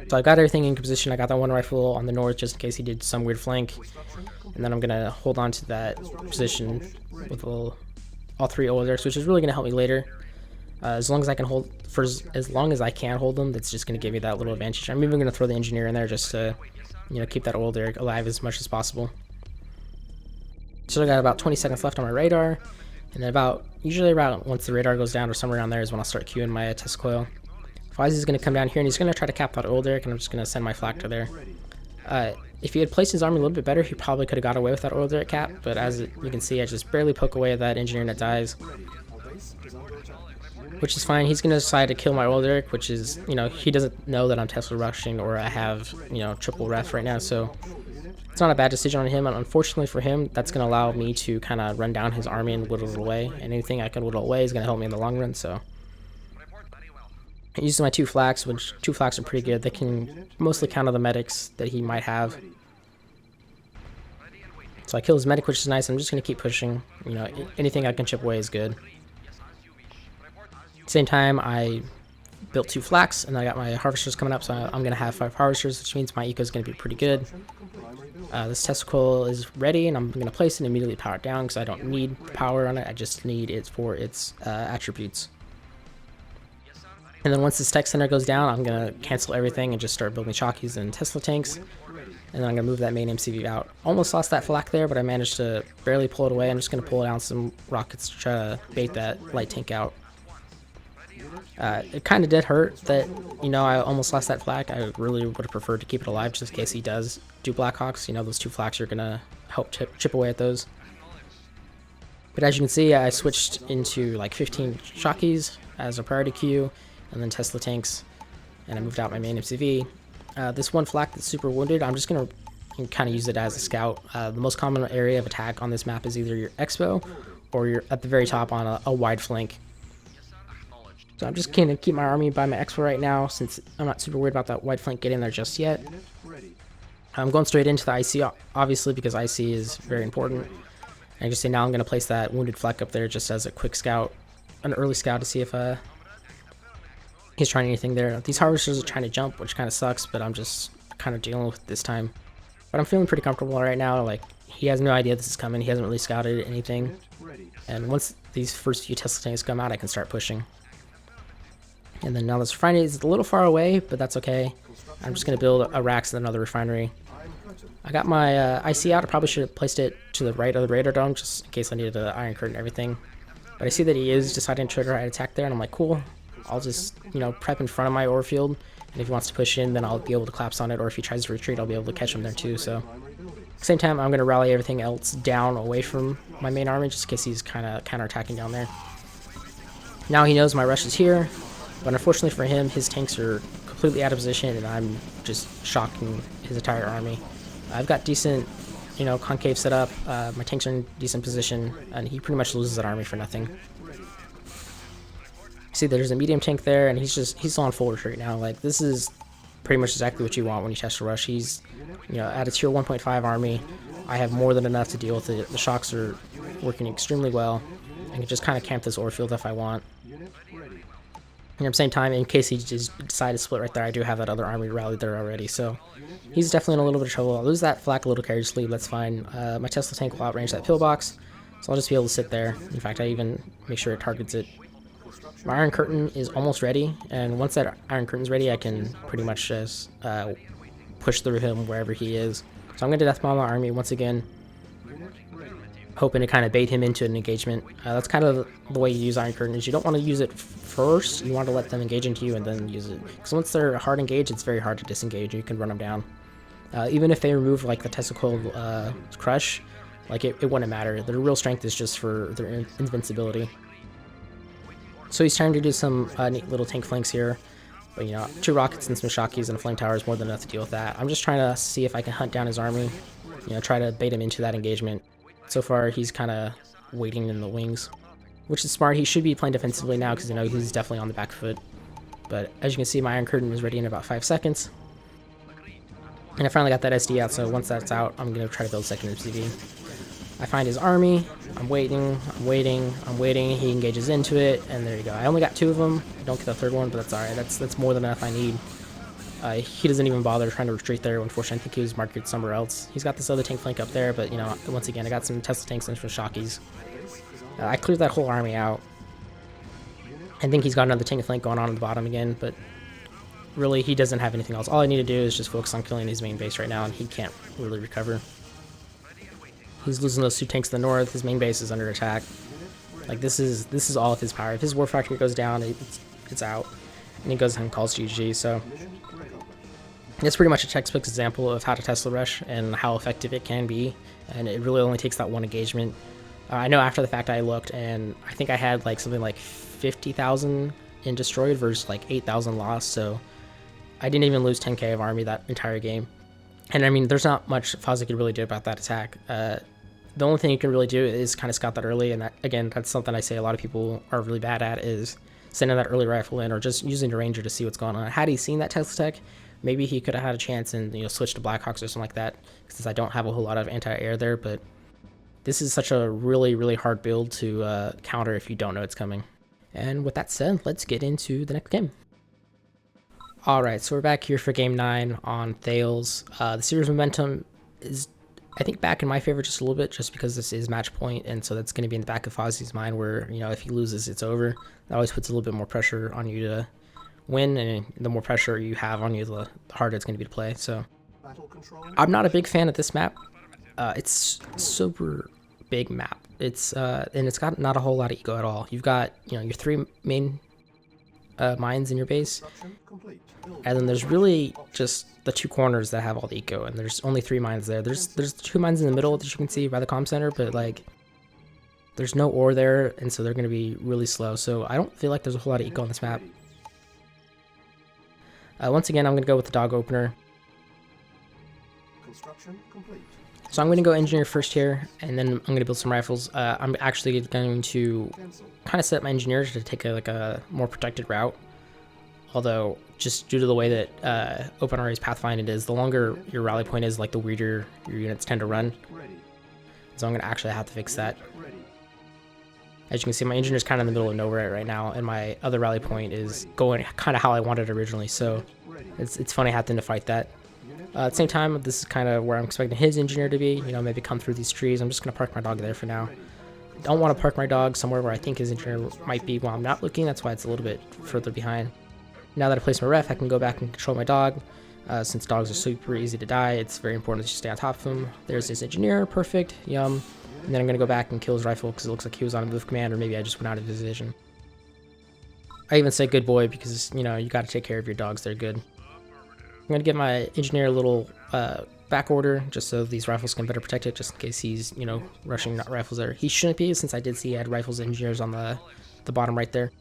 So I got everything in position. I got that one rifle on the north just in case he did some weird flank, and then I'm going to hold on to that position with all 3 oil derricks, which is really going to help me later. As long as I can hold, as long as I can hold them, that's just going to give me that little advantage. I'm even going to throw the engineer in there just to keep that oil derrick alive as much as possible. So I got about 20 seconds left on my radar, and then usually around once the radar goes down or somewhere around there is when I'll start queuing my Tesla coil. Fazzar's going to come down here and he's going to try to cap that oil derrick, and I'm just going to send my flak to there. If he had placed his army a little bit better, he probably could have got away with that oil derrick cap, but as you can see, I just barely poke away at that engineer and it dies. Which is fine. He's going to decide to kill my oil derrick, which is, he doesn't know that I'm Tesla rushing or I have, triple ref right now, so it's not a bad decision on him, and unfortunately for him, that's going to allow me to kind of run down his army and whittle it away, and anything I can whittle away is going to help me in the long run, so I used my 2 flaks, which 2 flaks are pretty good. They can mostly counter the medics that he might have. So I kill his medic, which is nice. I'm just going to keep pushing. Anything I can chip away is good. Same time, I built 2 flaks, and I got my harvesters coming up, so I'm going to have 5 harvesters, which means my eco is going to be pretty good. This Tesla coil is ready, and I'm going to place it and immediately power it down, because I don't need power on it. I just need it for its attributes. And then once this tech center goes down, I'm going to cancel everything and just start building Shockies and Tesla tanks. And then I'm going to move that main MCV out. Almost lost that flak there, but I managed to barely pull it away. I'm just going to pull down some rockets to try to bait that light tank out. It kind of did hurt that, I almost lost that flak. I really would have preferred to keep it alive just in case he does do Blackhawks. Those 2 flaks are going to help chip away at those. But as you can see, I switched into like 15 Shockies as a priority queue, and then Tesla tanks, and I moved out my main MCV. This 1 flak that's super wounded, I'm just going to kind of use it as a scout. The most common area of attack on this map is either your expo, or you're at the very top on a wide flank. So I'm just going to keep my army by my expo right now, since I'm not super worried about that wide flank getting there just yet. I'm going straight into the IC, obviously, because IC is very important. And just say now I'm going to place that wounded flak up there just as a quick scout, an early scout, to see if he's trying anything there. These harvesters are trying to jump, which kind of sucks, but I'm just kind of dealing with it this time. But I'm feeling pretty comfortable right now. Like, he has no idea this is coming. He hasn't really scouted anything. And once these first few Tesla tanks come out, I can start pushing. And then now this refinery is a little far away, but that's okay. I'm just going to build a racks and another refinery. I got my IC out. I probably should have placed it to the right of the radar dome, just in case I needed an iron curtain and everything. But I see that he is deciding to trigger attack there, and I'm like, cool. I'll just, prep in front of my ore field, and if he wants to push in, then I'll be able to collapse on it, or if he tries to retreat, I'll be able to catch him there too, so. At the same time, I'm going to rally everything else down away from my main army, just in case he's kind of counter-attacking down there. Now he knows my rush is here, but unfortunately for him, his tanks are completely out of position, and I'm just shocking his entire army. I've got decent, concave set up, my tanks are in decent position, and he pretty much loses that army for nothing. See, there's a medium tank there, and he's on full retreat now. Like, this is pretty much exactly what you want when you test a rush. He's, at a tier 1.5 army, I have more than enough to deal with it. The shocks are working extremely well. I can just kind of camp this ore field if I want. And at the same time, in case he just decided to split right there, I do have that other army rallied there already. So he's definitely in a little bit of trouble. I'll lose that flak a little carelessly, that's fine. My Tesla tank will outrange that pillbox, so I'll just be able to sit there. In fact, I even make sure it targets it. My Iron Curtain is almost ready, and once that Iron Curtain's ready, I can pretty much just push through him wherever he is. So I'm going to Deathbomb my army once again, hoping to kind of bait him into an engagement. That's kind of the way you use Iron Curtain, is you don't want to use it first, you want to let them engage into you and then use it. Because once they're hard engaged, it's very hard to disengage, you can run them down. Even if they remove like the testicle crush, like it wouldn't matter. Their real strength is just for their invincibility. So he's trying to do some neat little tank flanks here. But 2 rockets and some Shockies and a flame tower is more than enough to deal with that. I'm just trying to see if I can hunt down his army, try to bait him into that engagement. So far he's kind of waiting in the wings, which is smart. He should be playing defensively now because he's definitely on the back foot. But as you can see, my Iron Curtain is ready in about 5 seconds. And I finally got that SD out, so once that's out, I'm going to try to build second MCV. I find his army, I'm waiting, he engages into it, and there you go. I only got 2 of them, I don't get the 3rd one, but that's alright, that's more than enough I need. He doesn't even bother trying to retreat there. Unfortunately, I think he was marketed somewhere else. He's got this other tank flank up there, but once again, I got some Tesla tanks and some Shockies. I cleared that whole army out. I think he's got another tank flank going on at the bottom again, but really he doesn't have anything else. All I need to do is just focus on killing his main base right now, and he can't really recover. He's losing those 2 tanks to the north. His main base is under attack. Like this is all of his power. If his war factory goes down, it's out, and he goes ahead and calls GG. So it's pretty much a textbook example of how to Tesla rush and how effective it can be, and it really only takes that one engagement. I know after the fact I looked, and I think I had like something like 50,000 in destroyed versus like 8,000 lost, so I didn't even lose 10k of army that entire game. And I mean, there's not much Fazzar could really do about that attack. The only thing you can really do is kind of scout that early, and that, again, that's something I say a lot of people are really bad at, is sending that early rifle in or just using the ranger to see what's going on. Had he seen that Tesla tech, maybe he could have had a chance and switch to Blackhawks or something like that, since I don't have a whole lot of anti-air there. But this is such a really hard build to counter if you don't know it's coming. And with that said, let's get into the next game. Alright, so we're back here for game 9 on Thales. The series momentum is, I think, back in my favor just a little bit, just because this is match point, and so that's going to be in the back of Fozzie's mind where, if he loses, it's over. That always puts a little bit more pressure on you to win, and the more pressure you have on you, the harder it's going to be to play. So I'm not a big fan of this map. It's a super big map. It's and it's got not a whole lot of eco at all. You've got your 3 main mines in your base, and then there's really just the 2 corners that have all the eco, and there's only 3 mines there. There's 2 mines in the middle that you can see by the comm center, but like there's no ore there, and so they're going to be really slow. So I don't feel like there's a whole lot of eco on this map. Once again, I'm going to go with the dog opener. So I'm going to go engineer first here, and then I'm going to build some rifles. I'm actually going to kind of set my engineers to take a more protected route. Although, just due to the way that OpenRA's pathfinded is, the longer your rally point is, like the weirder your units tend to run. So I'm going to actually have to fix that. As you can see, my engineer's kind of in the middle of nowhere right now, and my other rally point is going kind of how I wanted originally. So it's funny having to fight that. At the same time, this is kind of where I'm expecting his engineer to be, maybe come through these trees. I'm just going to park my dog there for now. Don't want to park my dog somewhere where I think his engineer might be while I'm not looking. That's why it's a little bit further behind. Now that I place my ref, I can go back and control my dog. Since dogs are super easy to die, it's very important that you stay on top of him. There's his engineer, perfect, yum. And then I'm going to go back and kill his rifle because it looks like he was on a move command, or maybe I just went out of his vision. I even say good boy because, you got to take care of your dogs. They're good. I'm going to give my engineer a little back order just so these rifles can better protect it, just in case he's, rushing rifles there. He shouldn't be, since I did see he had rifles engineers on the bottom right there.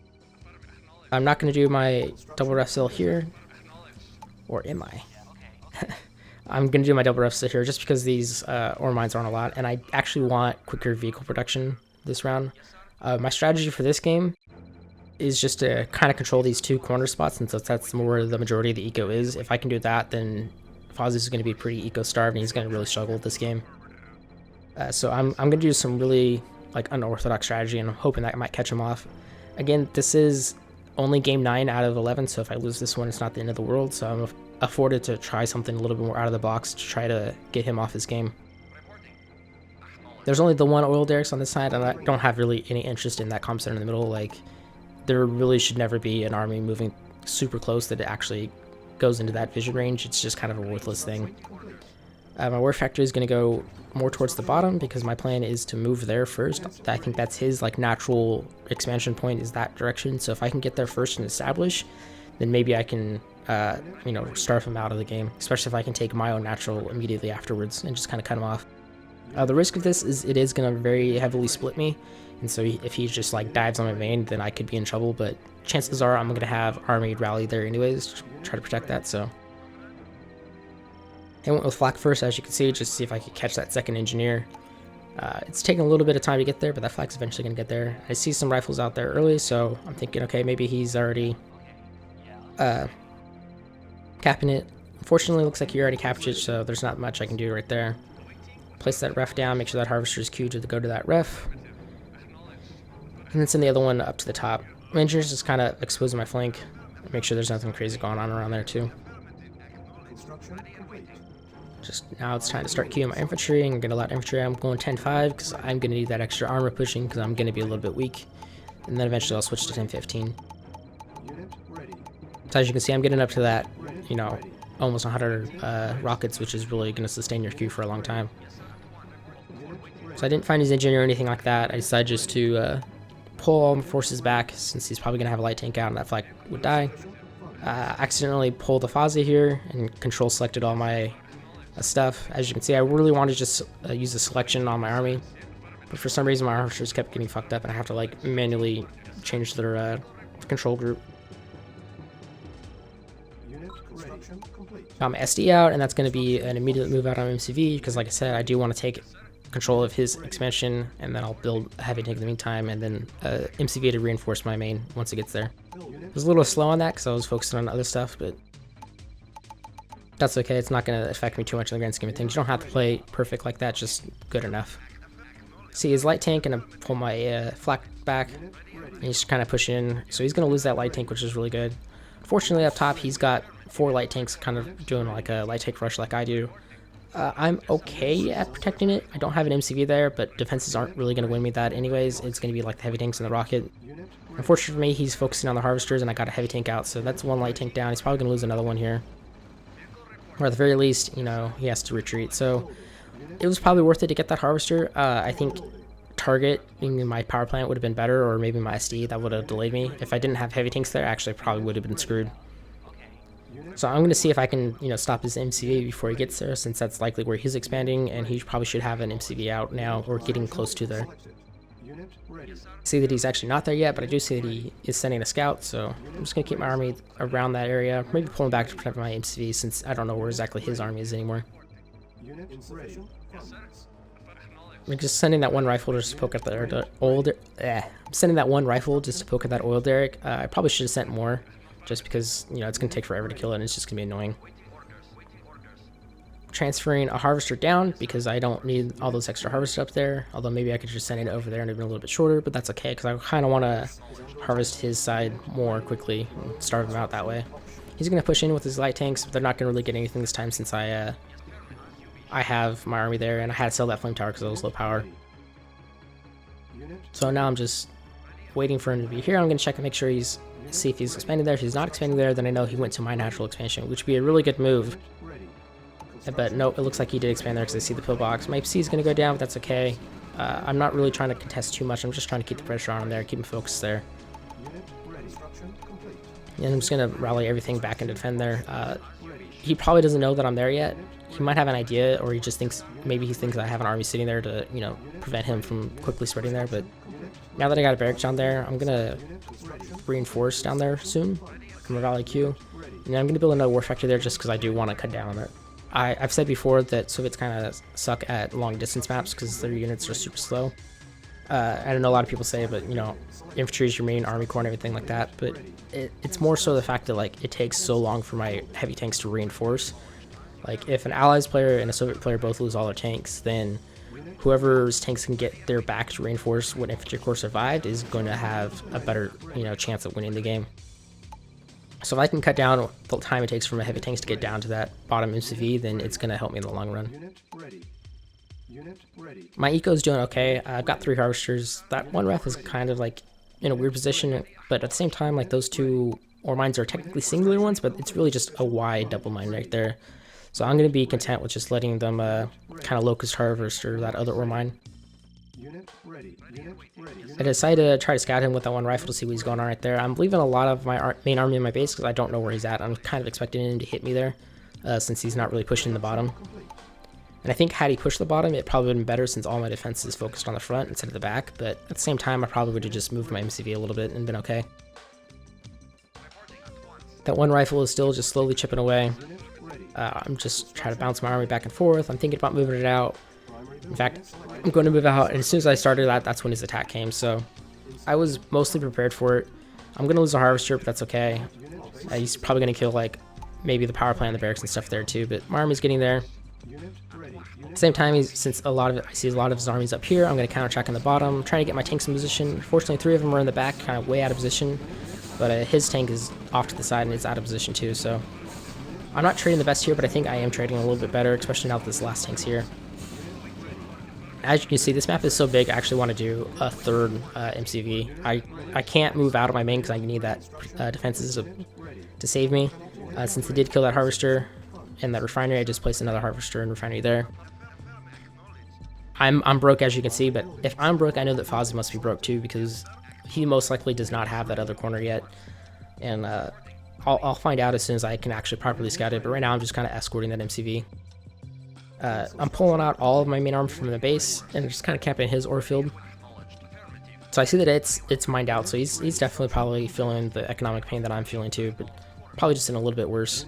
I'm not going to do my double ref still here, or am I? I'm going to do my double ref still here just because these ore mines aren't a lot, and I actually want quicker vehicle production this round. My strategy for this game is just to kind of control these 2 corner spots, and so that's where the majority of the eco is. If I can do that, then Fazzar is going to be pretty eco-starved, and he's going to really struggle with this game. So I'm going to do some really unorthodox strategy, and I'm hoping that I might catch him off. Again, this is only game 9 out of 11, so if I lose this one, it's not the end of the world. So I'm afforded to try something a little bit more out of the box to try to get him off his game. There's only the 1 oil derricks on this side, and I don't have really any interest in that comm center in the middle. There really should never be an army moving super close that it actually goes into that vision range. It's just kind of a worthless thing. My war factory is going to go more towards the bottom because my plan is to move there first. I think that's his natural expansion point, is that direction. So if I can get there first and establish, then maybe I can starve him out of the game, especially if I can take my own natural immediately afterwards and just kind of cut him off. The risk of this is it is going to very heavily split me, and so if he just dives on my main, then I could be in trouble, but chances are I'm going to have army rally there anyways to try to protect that. So I went with flak first, as you can see, just to see if I could catch that second engineer. It's taking a little bit of time to get there, but that flak's eventually going to get there. I see some rifles out there early, so I'm thinking, okay, maybe he's already capping it. Unfortunately, it looks like he already capped it, so there's not much I can do right there. Place that ref down, make sure that harvester is queued to go to that ref. And then send the other one up to the top. My engineer's just kind of exposing my flank. Make sure there's nothing crazy going on around there too. Just now it's time to start queuing my infantry and get a lot of infantry. I'm going 10-5 because I'm going to need that extra armor pushing because I'm going to be a little bit weak. And then eventually I'll switch to 10-15. So as you can see, I'm getting up to that, you know, almost 100 rockets, which is really going to sustain your queue for a long time. So I didn't find his engine or anything like that. I decided just to pull all my forces back, since he's probably going to have a light tank out and that flag would die. Accidentally pulled the Fazzar here and control selected all my stuff. As you can see, I really wanted to just use the selection on my army, but for some reason my archers kept getting fucked up and I have to like manually change their control group. Got my SD out, and that's going to be an immediate move out on MCV, because like I said, I do want to take control of his expansion, and then I'll build a heavy tank in the meantime, and then MCV to reinforce my main once it gets there. I was a little slow on that because I was focusing on other stuff, but that's okay. It's not going to affect me too much in the grand scheme of things. You don't have to play perfect like that, just good enough. See, his light tank, and I pull my flak back, and he's kind of pushing in, so he's going to lose that light tank, which is really good. Unfortunately, up top, he's got 4 light tanks kind of doing like a light tank rush like I do. I'm okay at protecting it. I don't have an MCV there, but defenses aren't really going to win me that anyways. It's going to be like the heavy tanks and the rocket. Unfortunately for me, he's focusing on the harvesters, and I got a heavy tank out, so that's 1 light tank down. He's probably going to lose another one here. Or at the very least, you know, he has to retreat. So it was probably worth it to get that harvester. I think targeting my power plant would have been better, or maybe my SD. That would have delayed me. If I didn't have heavy tanks there, actually I probably would have been screwed. So I'm going to see if I can, you know, stop his MCV before he gets there, since that's likely where he's expanding, and he probably should have an MCV out now, or getting close to there. See that he's actually not there yet, but I do see that he is sending a scout, so I'm just going to keep my army around that area, maybe pull him back to protect my MCV, since I don't know where exactly his army is anymore. I'm just sending that 1 rifle just to poke at the oil. I'm sending that 1 rifle just to poke at that oil derrick. I probably should have sent more, just because, you know, it's going to take forever to kill it, and it's just going to be annoying. Transferring a harvester down, because I don't need all those extra harvesters up there, although maybe I could just send it over there and it'd been a little bit shorter, but that's okay, because I kind of want to harvest his side more quickly and starve him out that way. He's going to push in with his light tanks, but they're not going to really get anything this time, since I have my army there, and I had to sell that flame tower because it was low power. So now I'm just waiting for him to be here. I'm going to check and make sure see if he's expanding there. If he's not expanding there, then I know he went to my natural expansion, which would be a really good move. But no, it looks like he did expand there because I see the pillbox. My PC is going to go down, but that's okay. I'm not really trying to contest too much. I'm just trying to keep the pressure on him there, keep him focused there. And I'm just going to rally everything back and defend there. He probably doesn't know that I'm there yet. He might have an idea, or he just thinks, maybe he thinks I have an army sitting there to, you know, prevent him from quickly spreading there. But now that I got a barracks down there, I'm going to reinforce down there soon from a Valley Q. And I'm going to build another war factory there just because I do want to cut down on it. I've said before that Soviets kind of suck at long distance maps because their units are super slow. I don't know, a lot of people say, but you know, infantry is your main army core and everything like that, but it's more so the fact that like it takes so long for my heavy tanks to reinforce. Like if an Allies player and a Soviet player both lose all their tanks, then whoever's tanks can get their back to reinforce when infantry corps survived is going to have a better, you know, chance of winning the game. So if I can cut down the time it takes for my heavy tanks to get down to that bottom MCV, then it's going to help me in the long run. My eco is doing okay. I've got 3 harvesters. That 1 ref is kind of like in a weird position, but at the same time, like those 2 ore mines are technically singular ones, but it's really just a wide double mine right there. So I'm going to be content with just letting them kind of locust harvest or that other ore mine. I decided to try to scout him with that 1 rifle to see what he's going on right there. I'm leaving a lot of my main army in my base because I don't know where he's at. I'm kind of expecting him to hit me there since he's not really pushing the bottom. And I think had he pushed the bottom, it probably would have been better since all my defense is focused on the front instead of the back. But at the same time, I probably would have just moved my MCV a little bit and been okay. That 1 rifle is still just slowly chipping away. I'm just trying to bounce my army back and forth. I'm thinking about moving it out. In fact, I'm going to move out, and as soon as I started that, that's when his attack came, so I was mostly prepared for it. I'm going to lose a harvester, but that's okay. He's probably going to kill, like, maybe the power plant and the barracks and stuff there too, but my army's getting there. At the same time, since I see a lot of his armies up here, I'm going to counter-attack on the bottom. I'm trying to get my tanks in position. Fortunately, 3 of them are in the back, kind of way out of position, but his tank is off to the side and it's out of position too, so I'm not trading the best here, but I think I am trading a little bit better, especially now that this last tank's here. As you can see, this map is so big, I actually want to do a 3rd MCV. I can't move out of my main because I need that defenses to to save me. Since they did kill that harvester and that refinery, I just placed another harvester and refinery there. I'm broke, as you can see, but if I'm broke, I know that Fazzar must be broke too, because he most likely does not have that other corner yet. And I'll find out as soon as I can actually properly scout it, but right now I'm just kind of escorting that MCV. I'm pulling out all of my main arm from the base and just kind of camping his ore field. So I see that it's mined out, so he's definitely probably feeling the economic pain that I'm feeling too, but probably just in a little bit worse.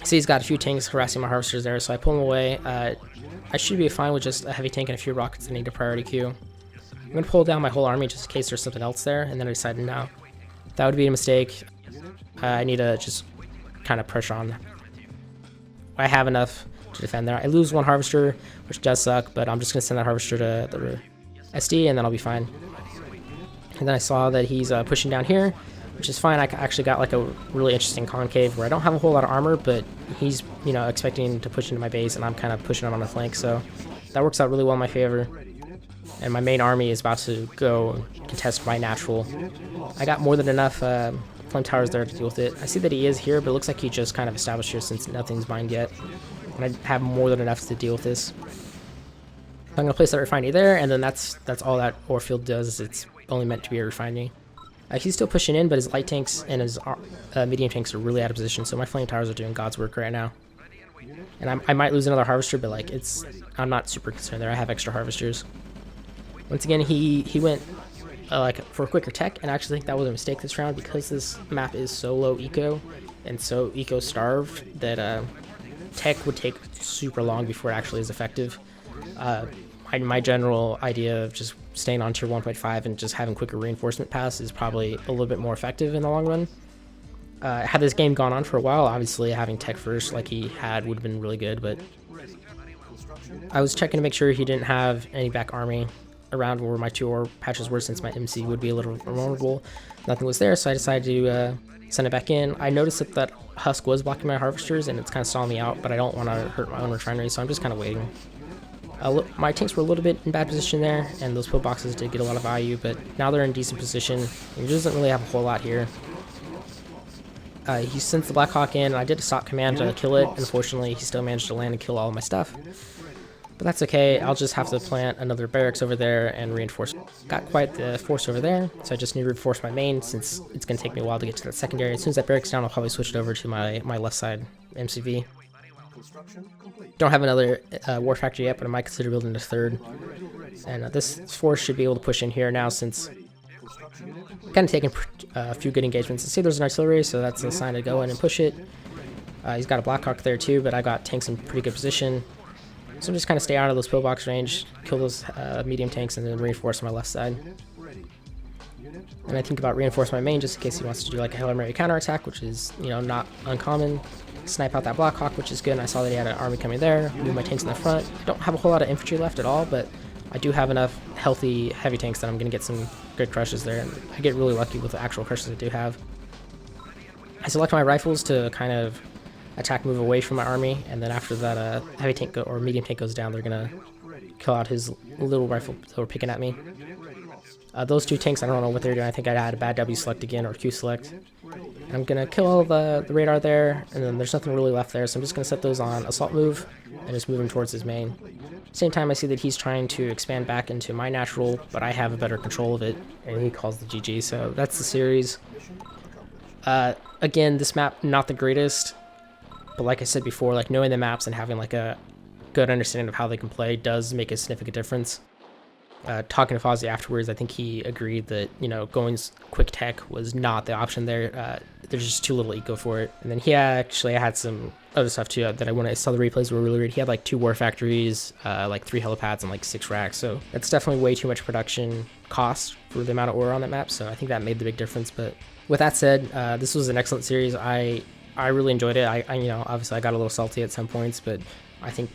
See, he's got a few tanks harassing my harvesters there, so I pull him away. I should be fine with just a heavy tank and a few rockets that need a priority queue. I'm going to pull down my whole army just in case there's something else there, and then I decided no. That would be a mistake. I need to just kind of pressure on. I have enough to defend there. I lose one harvester, which does suck, but I'm just going to send that harvester to the SD, and then I'll be fine. And then I saw that he's pushing down here, which is fine. I actually got like a really interesting concave where I don't have a whole lot of armor, but he's, you know, expecting to push into my base, and I'm kind of pushing him on the flank, so that works out really well in my favor. And my main army is about to go contest my natural. I got more than enough flame towers there to deal with it. I see that he is here, but it looks like he just kind of established here since nothing's mined yet. And I have more than enough to deal with this. I'm going to place that refinery there, and then that's all that ore field does. Is it's only meant to be a refinery. He's still pushing in, but his light tanks and his medium tanks are really out of position, so my flame towers are doing God's work right now. And I might lose another harvester, but like I'm not super concerned there. I have extra harvesters. Once again, he went like for a quicker tech, and I actually think that was a mistake this round because this map is so low eco and so eco starved that tech would take super long before it actually is effective. My general idea of just staying on tier 1.5 and just having quicker reinforcement pass is probably a little bit more effective in the long run. Had this game gone on for a while, obviously having tech first like he had would have been really good, but I was checking to make sure he didn't have any back army around where my two ore patches were, since my MC would be a little vulnerable. Nothing was there, so I decided to send it back in. I noticed that husk was blocking my harvesters and it's kind of stalling me out, but I don't want to hurt my own refinery, so I'm just kind of waiting. My tanks were a little bit in bad position there, and those pillboxes did get a lot of value, but now they're in decent position. He doesn't really have a whole lot here. He sends the Blackhawk in, and I did a stop command to kill it. Unfortunately, he still managed to land and kill all of my stuff. But that's okay, I'll just have to plant another barracks over there and reinforce. Got quite the force over there, so I just need to reinforce my main since it's going to take me a while to get to that secondary. As soon as that barracks down, I'll probably switch it over to my left side MCV. Don't have another war factory yet, but I might consider building a third. And this force should be able to push in here now since kind of taking a few good engagements. See, there's an artillery, so that's a sign to go in and push it. He's got a Blackhawk there too, but I got tanks in pretty good position. So I'm just kind of stay out of those pillbox range, kill those medium tanks, and then reinforce my left side. And I think about reinforce my main just in case he wants to do like a Hail Mary counterattack, which is, you know, not uncommon. Snipe out that Blackhawk, which is good, and I saw that he had an army coming there. Move my tanks in the front. I don't have a whole lot of infantry left at all, but I do have enough healthy heavy tanks that I'm going to get some good crushes there, and I get really lucky with the actual crushes I do have. I select my rifles to kind of attack move away from my army, and then after that heavy tank or medium tank goes down, they're going to kill out his little rifle that were picking at me. Those two tanks, I don't know what they're doing. I think I had a bad W select again, or Q select. And I'm going to kill the radar there, and then there's nothing really left there, so I'm just going to set those on assault move and just move him towards his main. Same time, I see that he's trying to expand back into my natural, but I have a better control of it, and he calls the GG, so that's the series. Again, this map, not the greatest, but like I said before, like knowing the maps and having like a good understanding of how they can play does make a significant difference. Talking to Fozzie afterwards, I think he agreed that, you know, going quick tech was not the option there. There's just too little eco for it. And then he actually had some other stuff too that when I saw the replays were really weird. He had like 2 war factories, like 3 helipads, and like 6 racks. So that's definitely way too much production cost for the amount of ore on that map. So I think that made the big difference. But with that said, this was an excellent series. I really enjoyed it. I you know, obviously I got a little salty at some points, but I think,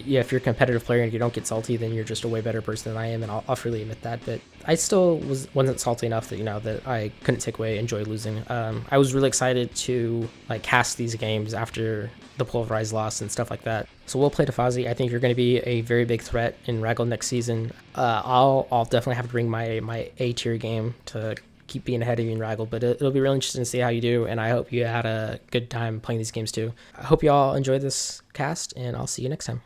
yeah, if you're a competitive player and you don't get salty, then you're just a way better person than I am, and I'll freely admit that. But I still wasn't salty enough that, you know, that I couldn't take away enjoy losing. I was really excited to like cast these games after the pulverized loss and stuff like that. So we'll play to Fozzie. I think you're going to be a very big threat in Raggle next season. I'll definitely have to bring my A tier game to keep being ahead of you in Raggle, but it'll be really interesting to see how you do, and I hope you had a good time playing these games too. I hope you all enjoyed this cast, and I'll see you next time.